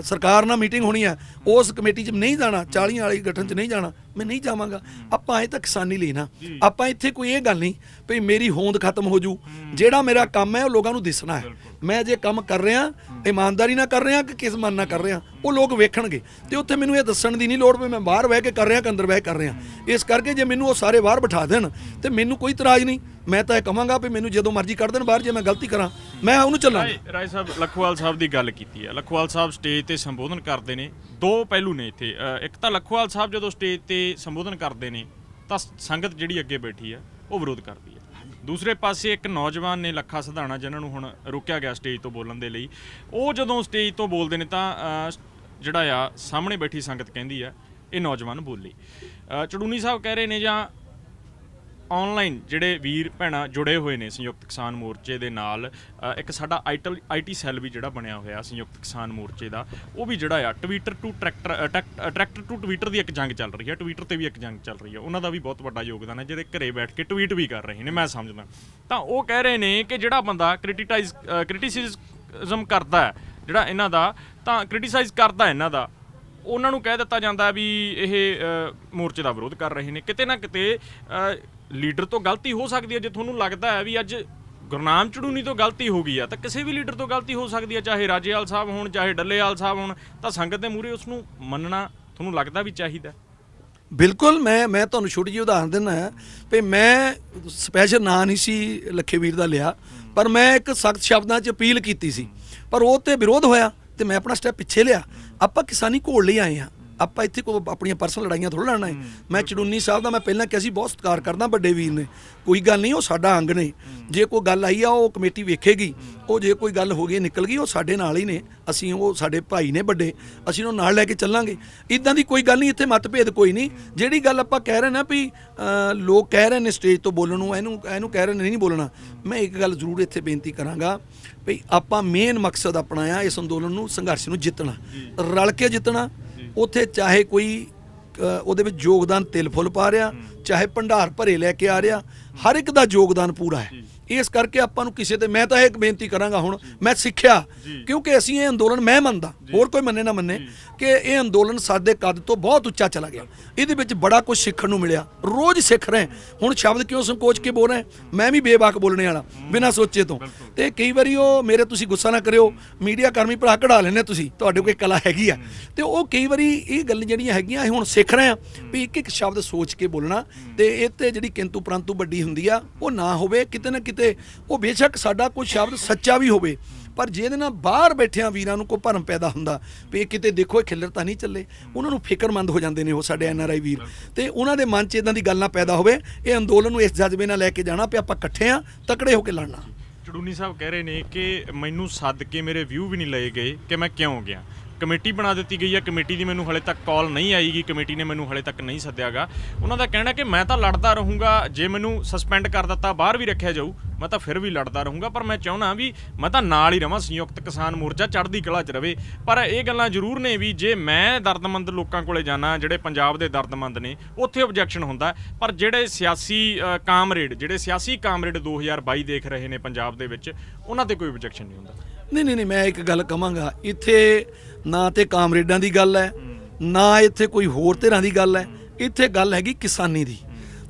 ਸਰਕਾਰ ਨਾਲ ਮੀਟਿੰਗ ਹੋਣੀ ਆ ਉਸ ਕਮੇਟੀ 'ਚ ਨਹੀਂ ਜਾਣਾ, 40 ਵਾਲੀ ਗਠਨ 'ਚ ਨਹੀਂ ਜਾਣਾ, ਮੈਂ ਨਹੀਂ ਜਾਵਾਂਗਾ। ਆਪਾਂ ਇਹ ਤਾਂ ਕਿਸਾਨੀ ਲਈ ਨਾ, ਆਪਾਂ ਇੱਥੇ ਕੋਈ ਇਹ ਗੱਲ ਨਹੀਂ ਵੀ ਮੇਰੀ ਹੋਂਦ ਖਤਮ ਹੋ ਜੂ। ਜਿਹੜਾ ਮੇਰਾ ਕੰਮ ਹੈ ਉਹ ਲੋਕਾਂ ਨੂੰ ਦਿਸਣਾ ਹੈ। ਮੈਂ ਜੇ ਕੰਮ ਕਰ ਰਿਹਾ ਇਮਾਨਦਾਰੀ ਨਾਲ ਕਰ ਰਿਹਾ ਕਿ ਕਿਸ ਮਨ ਨਾਲ ਕਰ ਰਿਹਾ, ਉਹ ਲੋਕ ਵੇਖਣਗੇ। ਤੇ ਉੱਥੇ ਮੈਨੂੰ ਇਹ ਦੱਸਣ ਦੀ ਨਹੀਂ ਲੋੜ ਵੀ ਮੈਂ ਬਾਹਰ ਬਹਿ ਕੇ ਕਰ ਰਿਹਾ ਕਿ ਅੰਦਰ ਬਹਿ ਕੇ ਕਰ ਰਿਹਾ। ਇਸ ਕਰਕੇ ਜੇ ਮੈਨੂੰ ਉਹ ਸਾਰੇ ਬਾਹਰ ਬਿਠਾ ਦੇਣ ਤੇ ਮੈਨੂੰ ਕੋਈ ਇਤਰਾਜ਼ ਨਹੀਂ। ਮੈਂ ਤਾਂ ਇਹ ਕਹਾਂਗਾ ਵੀ ਮੈਨੂੰ ਜਦੋਂ ਮਰਜ਼ੀ ਕੱਢ ਦੇਣ ਬਾਹਰ, ਜੇ ਮੈਂ ਗਲਤੀ ਕਰਾਂ ਮੈਂ ਉਹਨੂੰ ਚੱਲਾਂਗਾ। ਰਾਏ ਸਾਹਿਬ ਲੱਖੋਵਾਲ ਸਾਹਿਬ ਦੀ ਗੱਲ ਕੀਤੀ ਹੈ। ਲੱਖੋਵਾਲ ਸਾਹਿਬ ਸਟੇਜ ਤੇ ਸੰਬੋਧਨ ਕਰਦੇ ਨੇ, 2 ਪਹਿਲੂ ਨੇ ਇੱਥੇ। ਇੱਕ ਤਾਂ ਲੱਖੋਵਾਲ ਸਾਹਿਬ ਜਦੋਂ ਸਟੇਜ ਤੇ ਸੰਬੋਧਨ ਕਰਦੇ ਨੇ ਤਾਂ ਸੰਗਤ ਜਿਹੜੀ ਅੱਗੇ ਬੈਠੀ ਹੈ ਉਹ ਵਿਰੋਧ ਕਰਦੀ ਹੈ। ਦੂਸਰੇ ਪਾਸੇ ਇੱਕ ਨੌਜਵਾਨ ਨੇ ਲੱਖਾ ਸਿਧਾਣਾ, ਜਿਨ੍ਹਾਂ ਨੂੰ ਹੁਣ ਰੋਕਿਆ ਗਿਆ ਸਟੇਜ ਤੋਂ ਬੋਲਣ ਦੇ ਲਈ, ਉਹ ਜਦੋਂ ਸਟੇਜ ਤੋਂ ਬੋਲਦੇ ਨੇ ਤਾਂ ਜਿਹੜਾ ਆ ਸਾਹਮਣੇ ਬੈਠੀ ਸੰਗਤ ਕਹਿੰਦੀ ਆ ਇਹ ਨੌਜਵਾਨ ਬੋਲੀ। ਚੜੂਨੀ ਸਾਹਿਬ ਕਹਿ ਰਹੇ ਨੇ ਜਾਂ ਆਨਲਾਈਨ ਜਿਹੜੇ ਵੀਰ ਭੈਣਾਂ ਜੁੜੇ ਹੋਏ ਨੇ ਸੰਯੁਕਤ ਕਿਸਾਨ ਮੋਰਚੇ ਦੇ ਨਾਲ, ਇੱਕ ਸਾਡਾ IT ਸੈੱਲ ਵੀ ਜਿਹੜਾ ਬਣਿਆ ਹੋਇਆ ਸੰਯੁਕਤ ਕਿਸਾਨ ਮੋਰਚੇ ਦਾ, ਉਹ ਵੀ ਜਿਹੜਾ ਆ ਟਵਿੱਟਰ ਟੂ ਟਵਿੱਟਰ ਦੀ ਇੱਕ ਜੰਗ ਚੱਲ ਰਹੀ ਹੈ, ਟਵਿੱਟਰ ਤੇ ਵੀ ਇੱਕ ਜੰਗ ਚੱਲ ਰਹੀ ਹੈ। ਉਹਨਾਂ ਦਾ ਵੀ ਬਹੁਤ ਵੱਡਾ ਯੋਗਦਾਨ ਹੈ, ਜਿਹੜੇ ਘਰੇ ਬੈਠ ਕੇ ਟਵੀਟ ਵੀ ਕਰ ਰਹੇ ਨੇ, ਮੈਂ ਸਮਝਦਾ। ਤਾਂ ਉਹ ਕਹਿ ਰਹੇ ਨੇ ਕਿ ਜਿਹੜਾ ਬੰਦਾ ਕ੍ਰਿਟਿਸਿਜ਼ਮ ਕਰਦਾ ਹੈ ਜਿਹੜਾ ਇਹਨਾਂ ਦਾ, ਤਾਂ ਕ੍ਰਿਟਿਸਾਈਜ਼ ਕਰਦਾ ਇਹਨਾਂ ਦਾ, ਉਹਨਾਂ ਨੂੰ ਕਹਿ ਦਿੱਤਾ ਜਾਂਦਾ ਵੀ ਇਹ ਮੋਰਚੇ ਦਾ ਵਿਰੋਧ ਕਰ ਰਹੇ ਨੇ। ਕਿਤੇ ਨਾ ਕਿਤੇ ਲੀਡਰ ਤੋਂ ਗਲਤੀ ਹੋ ਸਕਦੀ ਹੈ। ਜੇ ਤੁਹਾਨੂੰ ਲੱਗਦਾ ਹੈ ਵੀ ਅੱਜ ਗੁਰਨਾਮ ਚੜੂਨੀ ਤੋਂ ਗਲਤੀ ਹੋ ਗਈ ਆ, ਤਾਂ ਕਿਸੇ ਵੀ ਲੀਡਰ ਤੋਂ ਗਲਤੀ ਹੋ ਸਕਦੀ ਹੈ, ਚਾਹੇ ਰਾਜੇਵਾਲ ਸਾਹਿਬ ਹੋਣ ਚਾਹੇ ਡੱਲੇਵਾਲ ਸਾਹਿਬ ਹੋਣ। ਤਾਂ ਸੰਗਤ ਦੇ ਮੂਹਰੇ ਉਸ ਨੂੰ ਮੰਨਣਾ ਤੁਹਾਨੂੰ ਲੱਗਦਾ ਵੀ ਚਾਹੀਦਾ? ਬਿਲਕੁਲ। ਮੈਂ ਤੁਹਾਨੂੰ ਛੋਟੀ ਜਿਹੀ ਉਦਾਹਰਨ ਦਿੰਦਾ ਵੀ ਮੈਂ ਸਪੈਸ਼ਲ ਨਾਂ ਨਹੀਂ ਸੀ ਲੱਖੇ ਵੀਰ ਦਾ ਲਿਆ, ਪਰ ਮੈਂ ਇੱਕ ਸਖਤ ਸ਼ਬਦਾਂ 'ਚ ਅਪੀਲ ਕੀਤੀ ਸੀ, ਪਰ ਉਹ ਤੇ ਵਿਰੋਧ ਹੋਇਆ ਤੇ ਮੈਂ ਆਪਣਾ ਸਟੈਪ ਪਿੱਛੇ ਲਿਆ। ਆਪਾਂ ਕਿਸਾਨੀ ਘੋਲ ਲਈ ਆਏ ਹਾਂ, ਆਪਾਂ ਇੱਥੇ ਕੋਈ ਆਪਣੀਆਂ ਪਰਸਨਲ ਲੜਾਈਆਂ ਥੋੜ੍ਹਾ ਲੜਨਾ ਹੈ। ਮੈਂ ਚੜੂਨੀ ਸਾਹਿਬ ਦਾ ਮੈਂ ਪਹਿਲਾਂ ਕਿਹਾ ਸੀ ਬਹੁਤ ਸਤਿਕਾਰ ਕਰਦਾ, ਵੱਡੇ ਵੀਰ ਨੇ, ਕੋਈ ਗੱਲ ਨਹੀਂ, ਉਹ ਸਾਡਾ ਅੰਗ ਨੇ। ਜੇ ਕੋਈ ਗੱਲ ਆਈ ਆ ਉਹ ਕਮੇਟੀ ਵੇਖੇਗੀ, ਉਹ ਜੇ ਕੋਈ ਗੱਲ ਹੋ ਗਈ ਨਿਕਲ ਗਈ, ਉਹ ਸਾਡੇ ਨਾਲ ਹੀ ਨੇ, ਅਸੀਂ ਉਹ ਸਾਡੇ ਭਾਈ ਨੇ ਵੱਡੇ, ਅਸੀਂ ਉਹਨੂੰ ਨਾਲ ਲੈ ਕੇ ਚੱਲਾਂਗੇ। ਇੱਦਾਂ ਦੀ ਕੋਈ ਗੱਲ ਨਹੀਂ, ਇੱਥੇ ਮਤਭੇਦ ਕੋਈ ਨਹੀਂ। ਜਿਹੜੀ ਗੱਲ ਆਪਾਂ ਕਹਿ ਰਹੇ ਨਾ ਵੀ ਲੋਕ ਕਹਿ ਰਹੇ ਨੇ ਸਟੇਜ ਤੋਂ ਬੋਲਣ ਨੂੰ, ਇਹਨੂੰ ਕਹਿ ਰਹੇ ਨੇ ਨਹੀਂ ਬੋਲਣਾ, ਮੈਂ ਇੱਕ ਗੱਲ ਜ਼ਰੂਰ ਇੱਥੇ ਬੇਨਤੀ ਕਰਾਂਗਾ ਵੀ ਆਪਾਂ ਮੇਨ ਮਕਸਦ ਆਪਣਾ ਆ ਇਸ ਅੰਦੋਲਨ ਨੂੰ, ਸੰਘਰਸ਼ ਨੂੰ ਜਿੱਤਣਾ, ਰਲ ਕੇ ਜਿੱਤਣਾ। ਉੱਥੇ ਚਾਹੇ ਕੋਈ ਉਹਦੇ ਵਿੱਚ ਯੋਗਦਾਨ ਤਿਲ ਫੁੱਲ ਪਾ ਰਿਹਾ, ਚਾਹੇ ਭੰਡਾਰ ਭਰੇ ਲੈ ਕੇ ਆ ਰਿਹਾ, ਹਰ ਇੱਕ ਦਾ ਯੋਗਦਾਨ ਪੂਰਾ ਹੈ। ਇਸ ਕਰਕੇ ਆਪਾਂ ਨੂੰ ਕਿਸੇ ਤੇ, ਮੈਂ ਤਾਂ ਇਹ ਬੇਨਤੀ ਕਰਾਂਗਾ, ਹੁਣ ਮੈਂ ਸਿੱਖਿਆ, ਕਿਉਂਕਿ ਅਸੀਂ ਇਹ ਅੰਦੋਲਨ, ਮੈਂ ਮੰਨਦਾ, ਹੋਰ ਕੋਈ ਮੰਨੇ ਨਾ ਮੰਨੇ, ਕਿ ਇਹ ਅੰਦੋਲਨ ਸਾਡੇ ਕੱਦ ਤੋਂ ਬਹੁਤ ਉੱਚਾ ਚਲਾ ਗਿਆ। ਇਹਦੇ ਵਿੱਚ ਬੜਾ ਕੁਝ ਸਿੱਖਣ ਨੂੰ ਮਿਲਿਆ, ਰੋਜ਼ ਸਿੱਖ ਰਹੇ। ਹੁਣ ਸ਼ਬਦ ਕਿਉਂ ਸੰਕੋਚ ਕੇ ਬੋਲ ਰਹੇ, ਮੈਂ ਵੀ ਬੇਬਾਕ ਬੋਲਣੇ ਵਾਲਾ ਬਿਨਾਂ ਸੋਚੇ ਤੋਂ। ਤੇ ਕਈ ਵਾਰੀ ਉਹ ਮੇਰੇ, ਤੁਸੀਂ ਗੁੱਸਾ ਨਾ ਕਰਿਓ, ਮੀਡੀਆ ਕਰਮੀ ਭਰਾ ਕਢਾ ਲੈਣੇ, ਤੁਸੀਂ, ਤੁਹਾਡੇ ਕੋਲ ਕਲਾ ਹੈਗੀ ਆ, ਤੇ ਉਹ ਕਈ ਵਾਰੀ ਇਹ ਗੱਲ ਜਿਹੜੀਆਂ ਹੈਗੀਆਂ ਹੁਣ ਸਿੱਖ ਰਹੇ ਆ ਵੀ ਇੱਕ ਇੱਕ ਸ਼ਬਦ ਸੋਚ ਕੇ ਬੋਲਣਾ, ਤੇ ਇਹ ਤੇ ਜਿਹੜੀ ਕਿੰਤੂ ਪਰੰਤੂ ਵੱਡੀ ਹੁੰਦੀ ਆ ਉਹ ਨਾ ਹੋਵੇ। ਕਿਤੇ ਨਾ ਕਿਤੇ ਉਹ ਬੇਸ਼ੱਕ ਸਾਡਾ ਕੋਈ ਸ਼ਬਦ ਸੱਚਾ ਵੀ ਹੋਵੇ, ਪਰ ਜਿਹਦੇ ਨਾਲ ਬਾਹਰ ਬੈਠਿਆਂ ਵੀਰਾਂ ਨੂੰ ਕੋਈ ਭਰਮ ਪੈਦਾ ਹੁੰਦਾ ਵੀ ਇਹ ਕਿਤੇ ਦੇਖੋ ਇਹ ਖਿੱਲਰ ਤਾਂ ਨਹੀਂ ਚੱਲੇ, ਉਹਨਾਂ ਨੂੰ ਫਿਕਰਮੰਦ ਹੋ ਜਾਂਦੇ ਨੇ ਉਹ ਸਾਡੇ NRI ਵੀਰ, ਤੇ ਉਹਨਾਂ ਦੇ ਮਨ 'ਚ ਇਦਾਂ ਦੀ ਗੱਲ ਨਾ ਪੈਦਾ ਹੋਵੇ। ਇਹ ਅੰਦੋਲਨ ਨੂੰ ਇਸ ਜਜ਼ਬੇ ਨਾਲ ਲੈ ਕੇ ਜਾਣਾ ਵੀ ਆਪਾਂ ਇਕੱਠੇ ਆ, ਤਕੜੇ ਹੋ ਕੇ ਲੜਨਾ। ਚੜੂਨੀ ਸਾਹਿਬ ਕਹਿ ਰਹੇ ਨੇ ਕਿ ਮੈਨੂੰ ਸੱਦ ਕੇ ਮੇਰੇ ਵਿਊ ਵੀ ਨਹੀਂ ਲਏ ਗਏ ਕਿ ਮੈਂ ਕਿਉਂ ਗਿਆ। ਕਮੇਟੀ ਬਣਾ ਦਿੱਤੀ ਗਈ ਹੈ, ਕਮੇਟੀ ਦੀ ਮੈਨੂੰ ਹਲੇ ਤੱਕ ਕਾਲ ਨਹੀਂ ਆਈਗੀ, ਕਮੇਟੀ ਨੇ ਮੈਨੂੰ ਹਲੇ ਤੱਕ ਨਹੀਂ ਸੱਦਿਆਗਾ। ਉਹਨਾਂ ਦਾ ਕਹਿਣਾ ਕਿ ਮੈਂ ਤਾਂ ਲੜਦਾ ਰਹੂੰਗਾ, ਜੇ ਮੈਨੂੰ ਸਸਪੈਂਡ ਕਰ ਦਿੱਤਾ, ਬਾਹਰ ਵੀ ਰੱਖਿਆ ਜਾਊ, ਮੈਂ ਤਾਂ ਫਿਰ ਵੀ ਲੜਦਾ ਰਹੂੰਗਾ, ਪਰ ਮੈਂ ਚਾਹੁੰਦਾ ਵੀ ਮੈਂ ਤਾਂ ਨਾਲ ਹੀ ਰਵਾਂ, ਸੰਯੁਕਤ ਕਿਸਾਨ ਮੋਰਚਾ ਚੜ੍ਹਦੀ ਕਲਾ 'ਚ ਰਵੇ। ਪਰ ਇਹ ਗੱਲਾਂ ਜ਼ਰੂਰ ਨੇ ਵੀ ਜੇ ਮੈਂ ਦਰਦਮੰਦ ਲੋਕਾਂ ਕੋਲੇ ਜਾਣਾ, ਜਿਹੜੇ ਪੰਜਾਬ ਦੇ ਦਰਦਮੰਦ ਨੇ, ਉੱਥੇ ਓਬਜੈਕਸ਼ਨ ਹੁੰਦਾ, ਪਰ ਜਿਹੜੇ ਸਿਆਸੀ ਕਾਮਰੇਡ 2022 ਦੇਖ ਰਹੇ ਨੇ ਪੰਜਾਬ ਦੇ ਵਿੱਚ, ਉਹਨਾਂ ਤੇ ਕੋਈ ਓਬਜੈਕਸ਼ਨ ਨਹੀਂ ਹੁੰਦਾ। ਨਹੀਂ, ਮੈਂ ਇੱਕ ਗੱਲ ਕਹਾਂਗਾ, ਇੱਥੇ ਨਾ ਤੇ ਕਾਮਰੇਡਾਂ ਦੀ ਗੱਲ ਹੈ, ਨਾ ਇੱਥੇ ਕੋਈ ਹੋਰ ਧਿਰਾਂ ਦੀ ਗੱਲ ਹੈ, ਇੱਥੇ ਗੱਲ ਹੈਗੀ ਕਿਸਾਨੀ ਦੀ।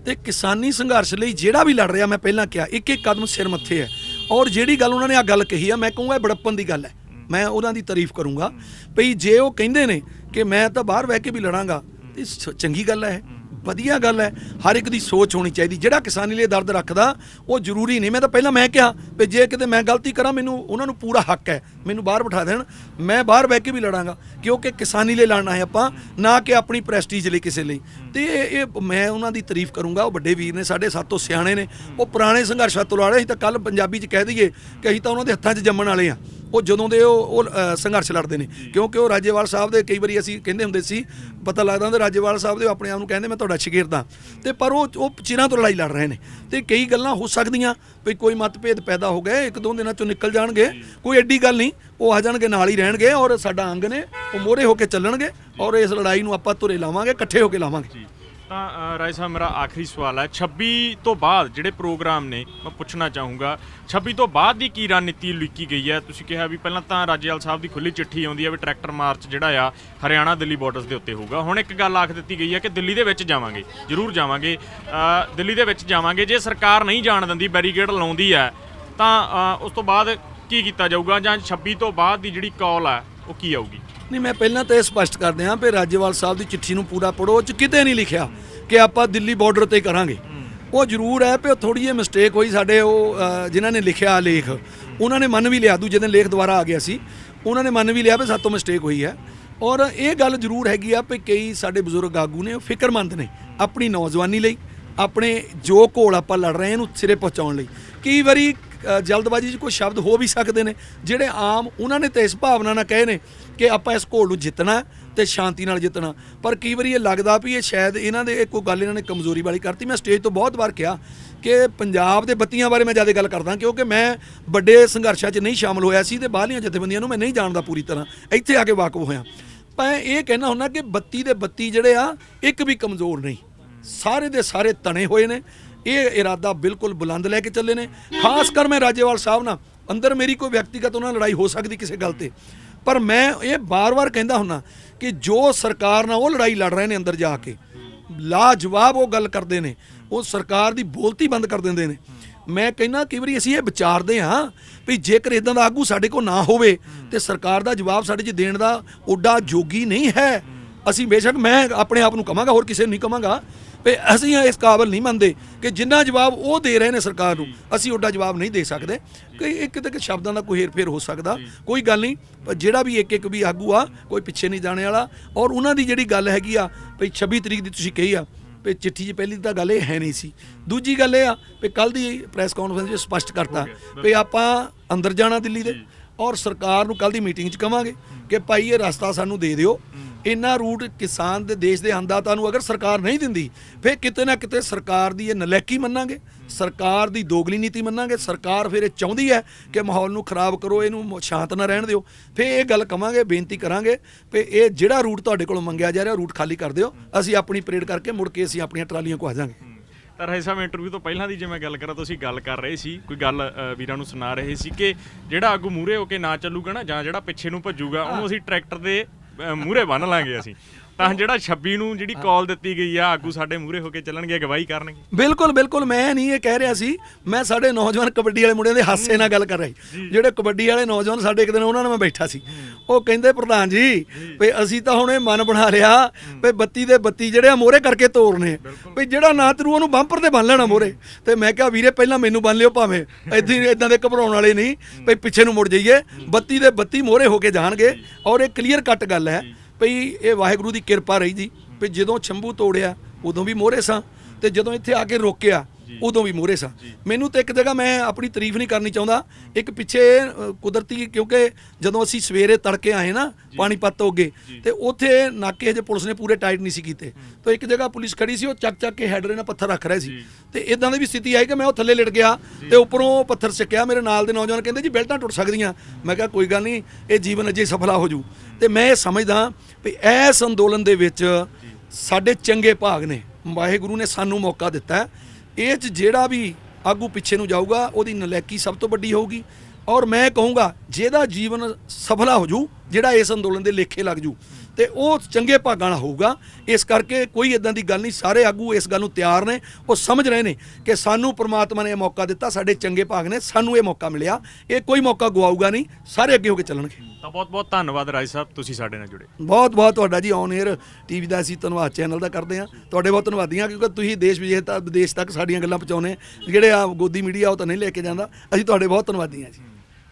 ਤੇ ਕਿਸਾਨੀ ਸੰਘਰਸ਼ ਲਈ ਜਿਹੜਾ ਵੀ ਲੜ ਰਿਹਾ, ਮੈਂ ਪਹਿਲਾਂ ਕਿਹਾ, ਇੱਕ ਇੱਕ ਕਦਮ ਸਿਰ ਮੱਥੇ ਹੈ। ਔਰ ਜਿਹੜੀ ਗੱਲ ਉਹਨਾਂ ਨੇ ਆ ਗੱਲ ਕਹੀ ਆ, ਮੈਂ ਕਹੂੰਗਾ ਇਹ ਬੜੱਪਨ ਦੀ ਗੱਲ ਹੈ, ਮੈਂ ਉਹਨਾਂ ਦੀ ਤਾਰੀਫ ਕਰੂੰਗਾ ਭਈ ਜੇ ਉਹ ਕਹਿੰਦੇ ਨੇ ਕਿ ਮੈਂ ਤਾਂ ਬਾਹਰ ਬਹਿ ਕੇ ਵੀ ਲੜਾਂਗਾ, ਤੇ ਚੰਗੀ ਗੱਲ ਹੈ, ਵਧੀਆ ਗੱਲ ਹੈ। ਹਰ ਇੱਕ ਦੀ ਸੋਚ ਹੋਣੀ ਚਾਹੀਦੀ। ਜਿਹੜਾ ਕਿਸਾਨੀ ਲਈ ਦਰਦ ਰੱਖਦਾ ਉਹ ਜ਼ਰੂਰੀ ਨਹੀਂ, ਮੈਂ ਕਿਹਾ ਵੀ ਜੇ ਕਿਤੇ ਮੈਂ ਗਲਤੀ ਕਰਾਂ, ਮੈਨੂੰ ਉਹਨਾਂ ਨੂੰ ਪੂਰਾ ਹੱਕ ਹੈ ਮੈਨੂੰ ਬਾਹਰ ਬਿਠਾ ਦੇਣ, ਮੈਂ ਬਾਹਰ ਬਹਿ ਕੇ ਵੀ ਲੜਾਂਗਾ, ਕਿਉਂਕਿ ਕਿਸਾਨੀ ਲਈ ਲੜਨਾ ਹੈ ਆਪਾਂ, ਨਾ ਕਿ ਆਪਣੀ ਪ੍ਰੈਸਟੀਜ ਲਈ ਕਿਸੇ ਲਈ। ਤੇ ਇਹ ਮੈਂ ਉਹਨਾਂ ਦੀ ਤਾਰੀਫ ਕਰੂੰਗਾ। ਉਹ ਵੱਡੇ ਵੀਰ ਨੇ, ਸਾਡੇ ਸਾਤੋਂ ਸਿਆਣੇ ਨੇ, ਉਹ ਪੁਰਾਣੇ ਸੰਘਰਸ਼ਾਂ ਤੋਂ ਲੜੇ। ਅਸੀਂ ਤਾਂ ਕੱਲ ਪੰਜਾਬੀ 'ਚ ਕਹਿ ਦਈਏ ਕਿ ਅਸੀਂ ਤਾਂ ਉਹਨਾਂ ਦੇ ਹੱਥਾਂ 'ਚ ਜੰਮਣ ਵਾਲੇ ਆ। ਉਹ ਜਦੋਂ ਦੇ ਉਹ ਸੰਘਰਸ਼ ਲੜਦੇ ਨੇ, ਕਿਉਂਕਿ ਉਹ ਰਾਜੇਵਾਲ ਸਾਹਿਬ ਦੇ, ਕਈ ਵਾਰੀ ਅਸੀਂ ਕਹਿੰਦੇ ਹੁੰਦੇ ਸੀ, ਪਤਾ ਲੱਗਦਾ ਹੁੰਦਾ ਰਾਜੇਵਾਲ ਸਾਹਿਬ ਦੇ ਆਪਣੇ ਆਪ ਨੂੰ ਕਹਿੰਦੇ ਮੈਂ ਤੁਹਾਡਾ ਸ਼ਾਗਿਰਦ ਹਾਂ, ਤੇ ਪਰ ਉਹ ਚਿਰਾਂ ਤੋਂ ਲੜਾਈ ਲੜ ਰਹੇ ਨੇ। ਤੇ ਕਈ ਗੱਲਾਂ ਹੋ ਸਕਦੀਆਂ ਵੀ ਕੋਈ ਮਤਭੇਦ ਪੈਦਾ ਹੋ ਗਏ, ਇੱਕ ਦੋ ਦਿਨਾਂ ਚੋਂ ਨਿਕਲ ਜਾਣਗੇ, ਕੋਈ ਐਡੀ ਗੱਲ ਨਹੀਂ, ਉਹ ਆ ਜਾਣਗੇ, ਨਾਲ ਹੀ ਰਹਿਣਗੇ, ਔਰ ਸਾਡਾ ਅੰਗ ਨੇ ਉਹ ਮੋਹਰੇ ਹੋ ਕੇ ਚੱਲਣਗੇ, ਔਰ ਇਸ ਲੜਾਈ ਨੂੰ ਆਪਾਂ ਧੁਰੇ ਲਾਵਾਂਗੇ, ਇਕੱਠੇ ਹੋ ਕੇ ਲਾਵਾਂਗੇ। ਤਾਂ ਰਾਏ ਸਾਹਿਬ, ਮੇਰਾ ਆਖਰੀ ਸਵਾਲ ਹੈ, 26 ਤੋਂ ਬਾਅਦ ਜਿਹੜੇ ਪ੍ਰੋਗਰਾਮ ਨੇ, ਮੈਂ ਪੁੱਛਣਾ ਚਾਹੂੰਗਾ 26 ਤੋਂ ਬਾਅਦ ਦੀ ਕੀ ਰਣਨੀਤੀ ਲਿਖੀ ਗਈ ਹੈ? ਤੁਸੀਂ ਕਿਹਾ ਵੀ ਪਹਿਲਾਂ ਤਾਂ ਰਾਜੇਵਾਲ ਸਾਹਿਬ ਦੀ ਖੁੱਲੀ ਚਿੱਠੀ ਆਉਂਦੀ ਹੈ ਵੀ ਟਰੈਕਟਰ ਮਾਰਚ ਜਿਹੜਾ ਆ ਹਰਿਆਣਾ ਦਿੱਲੀ ਬਾਰਡਰਸ ਦੇ ਉੱਤੇ ਹੋਊਗਾ। ਹੁਣ ਇੱਕ ਗੱਲ ਆਖ ਦਿੱਤੀ ਗਈ ਹੈ ਕਿ ਦਿੱਲੀ ਦੇ ਵਿੱਚ ਜਾਵਾਂਗੇ, ਜ਼ਰੂਰ ਜਾਵਾਂਗੇ, ਦਿੱਲੀ ਦੇ ਵਿੱਚ ਜਾਵਾਂਗੇ। ਜੇ ਸਰਕਾਰ ਨਹੀਂ ਜਾਣ ਦਿੰਦੀ, ਬੈਰੀਕੇਡ ਲਾਉਂਦੀ ਹੈ, ਤਾਂ ਉਸ ਤੋਂ ਬਾਅਦ ਕੀ ਕੀਤਾ ਜਾਊਗਾ? ਜਾਂ 26 ਤੋਂ ਬਾਅਦ ਦੀ ਜਿਹੜੀ ਕਾਲ ਹੈ ਉਹ ਕੀ ਆਊਗੀ? ਨਹੀਂ, ਮੈਂ ਪਹਿਲਾਂ ਤਾਂ ਇਹ ਸਪਸ਼ਟ ਕਰ ਦਿਆਂ ਵੀ ਰਾਜੇਵਾਲ ਸਾਹਿਬ ਦੀ ਚਿੱਠੀ ਨੂੰ ਪੂਰਾ ਪੜੋ, ਉਹ 'ਚ ਕਿਤੇ ਨਹੀਂ ਲਿਖਿਆ ਕਿ ਆਪਾਂ ਦਿੱਲੀ ਬਾਰਡਰ ਤੇ ਕਰਾਂਗੇ। ਉਹ ਜ਼ਰੂਰ ਹੈ ਵੀ ਥੋੜੀ ਜਿਹੀ ਮਿਸਟੇਕ ਹੋਈ ਸਾਡੇ, ਉਹ ਜਿਨ੍ਹਾਂ ਨੇ ਲਿਖਿਆ ਲੇਖ, ਉਹਨਾਂ ਨੇ ਮੰਨ ਵੀ ਲਿਆ, ਦੂਜੇ ਦਿਨ ਲੇਖ ਦੁਬਾਰਾ ਆ ਗਿਆ ਸੀ, ਉਹਨਾਂ ਨੇ ਮੰਨ ਵੀ ਲਿਆ ਵੀ ਸਾਤੋਂ ਮਿਸਟੇਕ ਹੋਈ ਹੈ। ਔਰ ਇਹ ਗੱਲ ਜ਼ਰੂਰ ਹੈਗੀ ਆ ਵੀ ਕਈ ਸਾਡੇ ਬਜ਼ੁਰਗ ਆਗੂ ਨੇ, ਉਹ ਫਿਕਰਮੰਦ ਨੇ ਆਪਣੀ ਨੌਜਵਾਨੀ ਲਈ, ਆਪਣੇ ਜੋ ਘੋਲ ਆਪਾਂ ਲੜ ਰਹੇ ਇਹਨੂੰ ਸਿਰੇ ਪਹੁੰਚਾਉਣ ਲਈ। ਕਈ ਵਾਰੀ ਜਲਦਬਾਜ਼ੀ 'ਚ ਕੋਈ ਸ਼ਬਦ ਹੋ ਵੀ ਸਕਦੇ ਨੇ ਜਿਹੜੇ ਆਮ, ਉਹਨਾਂ ਨੇ ਤਾਂ ਇਸ ਭਾਵਨਾ ਨਾਲ ਕਹੇ ਨੇ ਕਿ ਆਪਾਂ ਇਸ ਘੋਲ ਨੂੰ ਜਿੱਤਣਾ ਤੇ ਸ਼ਾਂਤੀ ਨਾਲ ਜਿੱਤਣਾ, ਪਰ ਕਈ ਵਾਰੀ ਇਹ ਲੱਗਦਾ ਵੀ ਇਹ ਸ਼ਾਇਦ ਇਹਨਾਂ ਦੇ ਕੋਈ ਗੱਲ ਇਹਨਾਂ ਨੇ ਕਮਜ਼ੋਰੀ ਵਾਲੀ ਕਰਤੀ। ਮੈਂ ਸਟੇਜ ਤੋਂ ਬਹੁਤ ਵਾਰ ਕਿਹਾ ਕਿ ਪੰਜਾਬ ਦੇ ਬੱਤੀਆਂ ਬਾਰੇ ਮੈਂ ਜ਼ਿਆਦਾ ਗੱਲ ਕਰਦਾ, ਕਿਉਂਕਿ ਮੈਂ ਵੱਡੇ ਸੰਘਰਸ਼ਾਂ 'ਚ ਨਹੀਂ ਸ਼ਾਮਲ ਹੋਇਆ ਸੀ ਤੇ ਬਾਹਰਲੀਆਂ ਜਥੇਬੰਦੀਆਂ ਨੂੰ ਮੈਂ ਨਹੀਂ ਜਾਣਦਾ ਪੂਰੀ ਤਰ੍ਹਾਂ, ਇੱਥੇ ਆ ਕੇ ਵਾਕਫ ਹੋਇਆ। ਮੈਂ ਇਹ ਕਹਿਣਾ ਹੁੰਦਾ ਕਿ ਬੱਤੀ ਦੇ ਬੱਤੀ ਜਿਹੜੇ ਆ, ਇੱਕ ਵੀ ਕਮਜ਼ੋਰ ਨਹੀਂ, ਸਾਰੇ ਦੇ ਸਾਰੇ ਤਣੇ ਹੋਏ ਨੇ। ਇਹ ਇਰਾਦਾ ਬਿਲਕੁਲ ਬੁਲੰਦ ਲੈ ਕੇ ਚੱਲੇ ਨੇ। ਖਾਸ ਕਰ ਮੈਂ ਰਾਜੇਵਾਲ ਸਾਹਿਬ ਨਾਲ, ਅੰਦਰ ਮੇਰੀ ਕੋਈ ਵਿਅਕਤੀਗਤ ਉਹਨਾਂ ਨਾਲ ਲੜਾਈ ਹੋ ਸਕਦੀ ਕਿਸੇ ਗੱਲ ਤੇ, ਪਰ ਮੈਂ ਇਹ ਬਾਰ-ਬਾਰ ਕਹਿੰਦਾ ਹੁੰਦਾ ਕਿ ਜੋ ਸਰਕਾਰ ਨਾਲ ਉਹ ਲੜਾਈ ਲੜ ਰਹੇ ਨੇ, ਅੰਦਰ ਜਾ ਕੇ ਲਾਜਵਾਬ ਉਹ ਗੱਲ ਕਰਦੇ ਨੇ, ਉਹ ਸਰਕਾਰ ਦੀ ਬੋਲਤੀ ਬੰਦ ਕਰ ਦਿੰਦੇ ਨੇ। ਮੈਂ ਕਹਿੰਦਾ ਕਈ ਵਾਰੀ ਅਸੀਂ ਇਹ ਵਿਚਾਰਦੇ ਹਾਂ ਵੀ ਜੇਕਰ ਇਦਾਂ ਦਾ ਆਗੂ ਸਾਡੇ ਕੋਲ ਨਾ ਹੋਵੇ ਤੇ ਸਰਕਾਰ ਦਾ ਜਵਾਬ ਸਾਡੇ 'ਚ ਦੇਣ ਦਾ ਓਡਾ ਜੋਗੀ ਨਹੀਂ ਹੈ। ਅਸੀਂ ਬੇਸ਼ੱਕ, ਮੈਂ ਆਪਣੇ ਆਪ ਨੂੰ ਕਹਾਂਗਾ, ਹੋਰ ਕਿਸੇ ਨੂੰ ਨਹੀਂ ਕਹਾਂਗਾ, ਵੀ ਅਸੀਂ ਇਸ ਕਾਬਲ ਨਹੀਂ ਮੰਨਦੇ ਕਿ ਜਿੰਨਾ ਜਵਾਬ ਉਹ ਦੇ ਰਹੇ ਨੇ ਸਰਕਾਰ ਨੂੰ, ਅਸੀਂ ਓਡਾ ਜਵਾਬ ਨਹੀਂ ਦੇ ਸਕਦੇ। ਕਿ ਇੱਕ ਤੇ ਸ਼ਬਦਾਂ ਦਾ ਕੋਈ ਹੇਰ-ਫੇਰ ਹੋ ਸਕਦਾ, ਕੋਈ ਗੱਲ ਨਹੀਂ, ਪਰ ਜਿਹੜਾ ਵੀ ਇੱਕ ਵੀ ਆਗੂ ਆ, ਕੋਈ ਪਿੱਛੇ ਨਹੀਂ ਜਾਣੇ ਵਾਲਾ। ਔਰ ਉਹਨਾਂ ਦੀ ਜਿਹੜੀ ਗੱਲ ਹੈਗੀ ਆ ਵੀ 26 ਤਰੀਕ ਦੀ ਤੁਸੀਂ ਕਹੀ ਆ ਵੀ ਚਿੱਠੀ 'ਚ, ਪਹਿਲੀ ਤਾਂ ਗੱਲ ਇਹ ਹੈ ਨਹੀਂ ਸੀ। ਦੂਜੀ ਗੱਲ ਇਹ ਆ ਵੀ ਕੱਲ੍ਹ ਦੀ ਪ੍ਰੈਸ ਕਾਨਫਰੰਸ 'ਚ ਸਪਸ਼ਟ ਕਰਤਾ ਵੀ ਆਪਾਂ ਅੰਦਰ ਜਾਣਾ ਦਿੱਲੀ ਦੇ, ਔਰ ਸਰਕਾਰ ਨੂੰ ਕੱਲ੍ਹ ਦੀ ਮੀਟਿੰਗ 'ਚ ਕਵਾਂਗੇ ਕਿ ਭਾਈ ਇਹ ਰਸਤਾ ਸਾਨੂੰ ਦੇ ਦਿਓ। ਇੰਨਾ ਰੂਟ ਕਿਸਾਨ ਦੇ ਦੇਸ਼ ਦੇ ਅੰਨਦਾਤਾ ਨੂੰ ਅਗਰ ਸਰਕਾਰ ਨਹੀਂ ਦਿੰਦੀ, ਫਿਰ ਕਿਤੇ ਨਾ ਕਿਤੇ ਸਰਕਾਰ ਦੀ ਇਹ ਨਲਾਇਕੀ ਮੰਨਾਂਗੇ, ਸਰਕਾਰ ਦੀ ਦੋਗਲੀ ਨੀਤੀ ਮੰਨਾਂਗੇ। ਸਰਕਾਰ ਫਿਰ ਇਹ ਚਾਹੁੰਦੀ ਹੈ ਕਿ ਮਾਹੌਲ ਨੂੰ ਖਰਾਬ ਕਰੋ, ਇਹਨੂੰ ਸ਼ਾਂਤ ਨਾ ਰਹਿਣ ਦਿਓ। ਫਿਰ ਇਹ ਗੱਲ ਕਵਾਂਗੇ, ਬੇਨਤੀ ਕਰਾਂਗੇ ਵੀ ਇਹ ਜਿਹੜਾ ਰੂਟ ਤੁਹਾਡੇ ਕੋਲੋਂ ਮੰਗਿਆ ਜਾ ਰਿਹਾ, ਰੂਟ ਖਾਲੀ ਕਰ ਦਿਓ, ਅਸੀਂ ਆਪਣੀ ਪਰੇਡ ਕਰਕੇ ਮੁੜ ਕੇ ਅਸੀਂ ਆਪਣੀਆਂ ਟਰਾਲੀਆਂ ਕੋ ਆ ਜਾਵਾਂਗੇ। ਤਾਂ ਰਾਏ ਸਾਹਿਬ, ਇੰਟਰਵਿਊ ਤੋਂ ਪਹਿਲਾਂ ਦੀ ਜੇ ਮੈਂ ਗੱਲ ਕਰਾਂ, ਤੁਸੀਂ ਗੱਲ ਕਰ ਰਹੇ ਸੀ, ਕੋਈ ਗੱਲ ਵੀਰਾਂ ਨੂੰ ਸੁਣਾ ਰਹੇ ਸੀ ਕਿ ਜਿਹੜਾ ਆਗੂ ਮੂਹਰੇ ਹੋ ਕੇ ਨਾ ਚੱਲੂਗਾ ਨਾ, ਜਾਂ ਜਿਹੜਾ ਪਿੱਛੇ ਨੂੰ ਭੱਜੂਗਾ, ਉਹਨੂੰ ਅਸੀਂ ਟਰੈਕਟਰ ਦੇ ਮੂਹਰੇ ਬੰਨ੍ਹ ਲਾਂਗੇ ਅਸੀਂ। ਤਾਂ ਜਿਹੜਾ 26 ਨੂੰ ਜਿਹੜੀ ਕਾਲ ਦਿੱਤੀ ਗਈ ਆ ਆਗੂ ਸਾਡੇ ਮੂਹਰੇ ਹੋ ਕੇ ਚੱਲਣਗੇ, ਅਗਵਾਈ ਕਰਨਗੇ। ਬਿਲਕੁਲ ਬਿਲਕੁਲ, ਮੈਂ ਨਹੀਂ ਇਹ ਕਹਿ ਰਿਹਾ ਸੀ, ਮੈਂ ਸਾਡੇ ਨੌਜਵਾਨ ਕਬੱਡੀ ਵਾਲੇ ਮੁੰਡਿਆਂ ਦੇ ਹਾਸੇ ਨਾਲ ਗੱਲ ਕਰ ਰਿਹਾ ਸੀ। ਜਿਹੜੇ ਕਬੱਡੀ ਵਾਲੇ ਨੌਜਵਾਨ ਸਾਡੇ ਇੱਕ ਦਿਨ ਉਹਨਾਂ ਨਾਲ ਮੈਂ ਬੈਠਾ ਸੀ, ਉਹ ਕਹਿੰਦੇ ਪ੍ਰਧਾਨ ਜੀ ਵੀ ਅਸੀਂ ਤਾਂ ਹੁਣ ਇਹ ਮਨ ਬਣਾ ਲਿਆ ਵੀ 32 ਦੇ 32 ਜਿਹੜੇ ਆ ਮੋਹਰੇ ਕਰਕੇ ਤੋਰਨੇ, ਵੀ ਜਿਹੜਾ ਨਾ ਤਰੂ ਉਹਨੂੰ ਬੰਪਰ ਤੇ ਬੰਨ ਲੈਣਾ ਮੋਹਰੇ। ਤੇ ਮੈਂ ਕਿਹਾ ਵੀਰੇ ਪਹਿਲਾਂ ਮੈਨੂੰ ਬੰਨ ਲਿਓ, ਭਾਵੇਂ ਇਦਾਂ ਦੇ ਘਬਰਾਉਣ ਵਾਲੇ ਨਹੀਂ ਵੀ ਪਿੱਛੇ ਨੂੰ ਮੁੜ ਜਾਈਏ। 32 ਦੇ 32 ਮੋਹਰੇ ਹੋ ਕੇ ਜਾਣਗੇ। ਔਰ ਇਹ ਕਲੀਅਰ ਕੱਟ ਗੱਲ ਹੈ ਭਈ ਇਹ ਵਾਹਿਗੁਰੂ ਦੀ ਕਿਰਪਾ ਰਹੀ ਜੀ, ਵੀ ਜਦੋਂ ਸ਼ੰਭੂ ਤੋੜਿਆ ਉਦੋਂ ਵੀ ਮੋਹਰੇ ਸਾਂ, ਤੇ ਜਦੋਂ ਇੱਥੇ ਆ ਕੇ ਰੋਕਿਆ ਉਦੋਂ ਵੀ ਮੋਹਰੇ ਸਾਂ। ਮੈਨੂੰ ਤਾਂ ਇੱਕ ਜਗ੍ਹਾ ਮੈਂ ਆਪਣੀ ਤਾਰੀਫ ਨਹੀਂ ਕਰਨੀ ਚਾਹੁੰਦਾ, ਇੱਕ ਪਿੱਛੇ ਕੁਦਰਤੀ, ਕਿਉਂਕਿ ਜਦੋਂ ਅਸੀਂ ਸਵੇਰੇ ਤੜਕੇ ਆਏ ਨਾ ਪਾਣੀਪਤ ਤੋਂ ਅੱਗੇ, ਤੇ ਉੱਥੇ ਨਾਕੇ ਹਜੇ ਪੁਲਿਸ ਨੇ ਪੂਰੇ ਟਾਈਟ ਨਹੀਂ ਸੀ ਕੀਤੇ, ਤਾਂ ਇੱਕ ਜਗ੍ਹਾ ਪੁਲਿਸ ਖੜੀ ਸੀ, ਉਹ ਚੱਕ ਕੇ ਹੈਡਰੇ ਨਾਲ ਪੱਥਰ ਰੱਖ ਰਹੇ ਸੀ। ਤੇ ਇਦਾਂ ਦੀ ਵੀ ਸਥਿਤੀ ਆਈ ਕਿ ਮੈਂ ਉਹ ਥੱਲੇ ਲਿਟ ਗਿਆ ਤੇ ਉੱਪਰੋਂ ਪੱਥਰ ਚੱਕਿਆ। ਮੇਰੇ ਨਾਲ ਦੇ ਨੌਜਵਾਨ ਕਹਿੰਦੇ ਜੀ ਬੈਲਟਾਂ ਟੁੱਟ ਸਕਦੀਆਂ। ਮੈਂ ਕਿਹਾ ਕੋਈ ਗੱਲ ਨਹੀਂ, ਇਹ ਜੀਵਨ ਅਜੇ ਸਫਲਾ ਹੋ ਜੂ। ਤੇ ਮੈਂ ਇਹ ਸਮਝਦਾ ਵੀ ਇਸ ਅੰਦੋਲਨ ਦੇ ਵਿੱਚ ਸਾਡੇ ਚੰਗੇ ਭਾਗ ਨੇ, ਵਾਹਿਗੁਰੂ ਨੇ ਸਾਨੂੰ ਮੌਕਾ ਦਿੱਤਾ। ਇਹ 'ਚ ਜਿਹੜਾ ਵੀ ਆਗੂ ਪਿੱਛੇ ਨੂੰ ਜਾਊਗਾ ਉਹਦੀ ਨਲਾਇਕੀ ਸਭ ਤੋਂ ਵੱਡੀ ਹੋਊਗੀ। ਔਰ ਮੈਂ ਕਹੂੰਗਾ ਜਿਹਦਾ ਜੀਵਨ ਸਫਲਾ ਹੋ ਜੂ, ਜਿਹੜਾ ਇਸ ਅੰਦੋਲਨ ਦੇ ਲੇਖੇ ਲੱਗ ਜੂ, ਤੇ ਉਹ ਚੰਗੇ ਭਾਗਾਂ ਵਾਲਾ ਹੋਊਗਾ। ਇਸ ਕਰਕੇ ਕੋਈ ਇਦਾਂ ਦੀ ਗੱਲ ਨਹੀਂ, ਸਾਰੇ ਆਗੂ ਇਸ ਗੱਲ ਨੂੰ ਤਿਆਰ ਨੇ, ਉਹ ਸਮਝ ਰਹੇ ਨੇ ਕਿ ਸਾਨੂੰ ਪ੍ਰਮਾਤਮਾ ਨੇ ਇਹ ਮੌਕਾ ਦਿੱਤਾ, ਸਾਡੇ ਚੰਗੇ ਭਾਗ ਨੇ, ਸਾਨੂੰ ਇਹ ਮੌਕਾ ਮਿਲਿਆ, ਇਹ ਕੋਈ ਮੌਕਾ ਗਵਾਊਗਾ ਨਹੀਂ, ਸਾਰੇ ਅੱਗੇ ਹੋ ਕੇ ਚੱਲਣਗੇ। ਤਾਂ ਬਹੁਤ ਬਹੁਤ ਧੰਨਵਾਦ ਰਾਜ ਸਾਹਿਬ, ਤੁਸੀਂ ਸਾਡੇ ਨਾਲ ਜੁੜੇ। ਬਹੁਤ ਬਹੁਤ ਤੁਹਾਡਾ ਜੀ, ਔਨ 에ਅਰ ਟੀਵੀ ਦਾ ਅਸੀਂ ਧੰਨਵਾਦ ਚੈਨਲ ਦਾ ਕਰਦੇ ਹਾਂ, ਤੁਹਾਡੇ ਬਹੁਤ ਧੰਨਵਾਦੀ ਹਾਂ, ਕਿਉਂਕਿ ਤੁਸੀਂ ਦੇਸ਼ ਵਿਦੇਸ਼ ਤੱਕ ਸਾਡੀਆਂ ਗੱਲਾਂ ਪਹੁੰਚਾਉਂਦੇ। ਜਿਹੜੇ ਆ ਗੋਦੀ ਮੀਡੀਆ ਉਹ ਤਾਂ ਨਹੀਂ ਲੈ ਕੇ ਜਾਂਦਾ, ਅਸੀਂ ਤੁਹਾਡੇ ਬਹੁਤ ਧੰਨਵਾਦੀ ਹਾਂ ਜੀ।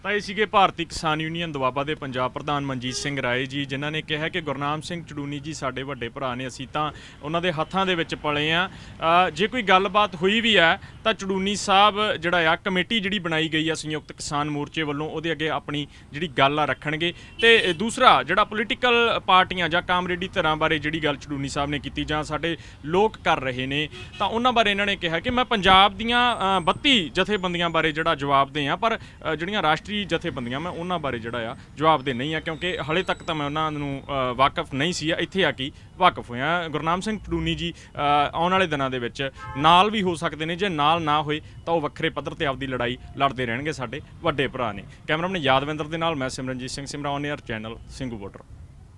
ਤਾਂ ਇਹ ਸੀਗੇ ਭਾਰਤੀ ਕਿਸਾਨ ਯੂਨੀਅਨ ਦੁਆਬਾ ਦੇ ਪੰਜਾਬ ਪ੍ਰਧਾਨ ਮਨਜੀਤ ਸਿੰਘ ਰਾਏ ਜੀ, ਜਿਨ੍ਹਾਂ ਨੇ ਕਿਹਾ ਕਿ ਗੁਰਨਾਮ ਸਿੰਘ ਚੜੂਨੀ ਜੀ ਸਾਡੇ ਵੱਡੇ ਭਰਾ ਨੇ, ਅਸੀਂ ਤਾਂ ਉਹਨਾਂ ਦੇ ਹੱਥਾਂ ਦੇ ਵਿੱਚ ਪਲੇ ਆ। ਜੇ ਕੋਈ ਗੱਲਬਾਤ ਹੋਈ ਵੀ ਹੈ ਤਾਂ ਚੜੂਨੀ ਸਾਹਿਬ ਜਿਹੜਾ ਆ ਕਮੇਟੀ ਜਿਹੜੀ ਬਣਾਈ ਗਈ ਆ ਸੰਯੁਕਤ ਕਿਸਾਨ ਮੋਰਚੇ ਵੱਲੋਂ, ਉਹਦੇ ਅੱਗੇ ਆਪਣੀ ਜਿਹੜੀ ਗੱਲ ਆ ਰੱਖਣਗੇ। ਤੇ ਦੂਸਰਾ ਜਿਹੜਾ ਪੋਲੀਟੀਕਲ ਪਾਰਟੀਆਂ ਜਾਂ ਕਾਮਰੇਡੀ ਧਿਰਾਂ ਬਾਰੇ ਜਿਹੜੀ ਗੱਲ ਚੜੂਨੀ ਸਾਹਿਬ ਨੇ ਕੀਤੀ ਜਾਂ ਸਾਡੇ ਲੋਕ ਕਰ ਰਹੇ ਨੇ, ਤਾਂ ਉਹਨਾਂ ਬਾਰੇ ਇਹਨਾਂ ਨੇ ਕਿਹਾ ਕਿ ਮੈਂ ਪੰਜਾਬ ਦੀਆਂ 32 ਜਥੇਬੰਦੀਆਂ ਬਾਰੇ ਜਿਹੜਾ ਜਵਾਬਦੇਹ ਆ, ਪਰ ਜਿਹੜੀਆਂ ਰਾਸ਼ਟਰੀ ਜਥੇਬੰਦੀਆਂ ਮੈਂ ਉਹਨਾਂ ਬਾਰੇ ਜਿਹੜਾ ਆ ਜਵਾਬਦੇਹ ਨਹੀਂ ਆ, ਕਿਉਂਕਿ ਹਾਲੇ ਤੱਕ ਤਾਂ ਮੈਂ ਉਹਨਾਂ ਨੂੰ ਵਾਕਫ ਨਹੀਂ ਸੀ, ਇੱਥੇ ਆ ਕੇ ਵਾਕਫ ਹੋਇਆ। ਗੁਰਨਾਮ ਸਿੰਘ ਚੜੂਨੀ ਜੀ ਆਉਣ ਵਾਲੇ ਦਿਨਾਂ ਦੇ ਵਿੱਚ ਨਾਲ ਵੀ ਹੋ ਸਕਦੇ ਨੇ, ਜੇ ਨਾਲ ਨਾ ਹੋਏ ਤਾਂ ਉਹ ਵੱਖਰੇ ਪੱਧਰ ਤੇ ਆਪਦੀ ਲੜਾਈ ਲੜਦੇ ਰਹਿਣਗੇ, ਸਾਡੇ ਵੱਡੇ ਭਰਾ ਨੇ। ਕੈਮਰਾਮੈਨ ਯਾਦਵਿੰਦਰ ਦੇ ਨਾਲ ਮੈਂ ਸਿਮਰਨਜੀਤ ਸਿੰਘ, ਸਿਮਰਾ on air channel Singhu border.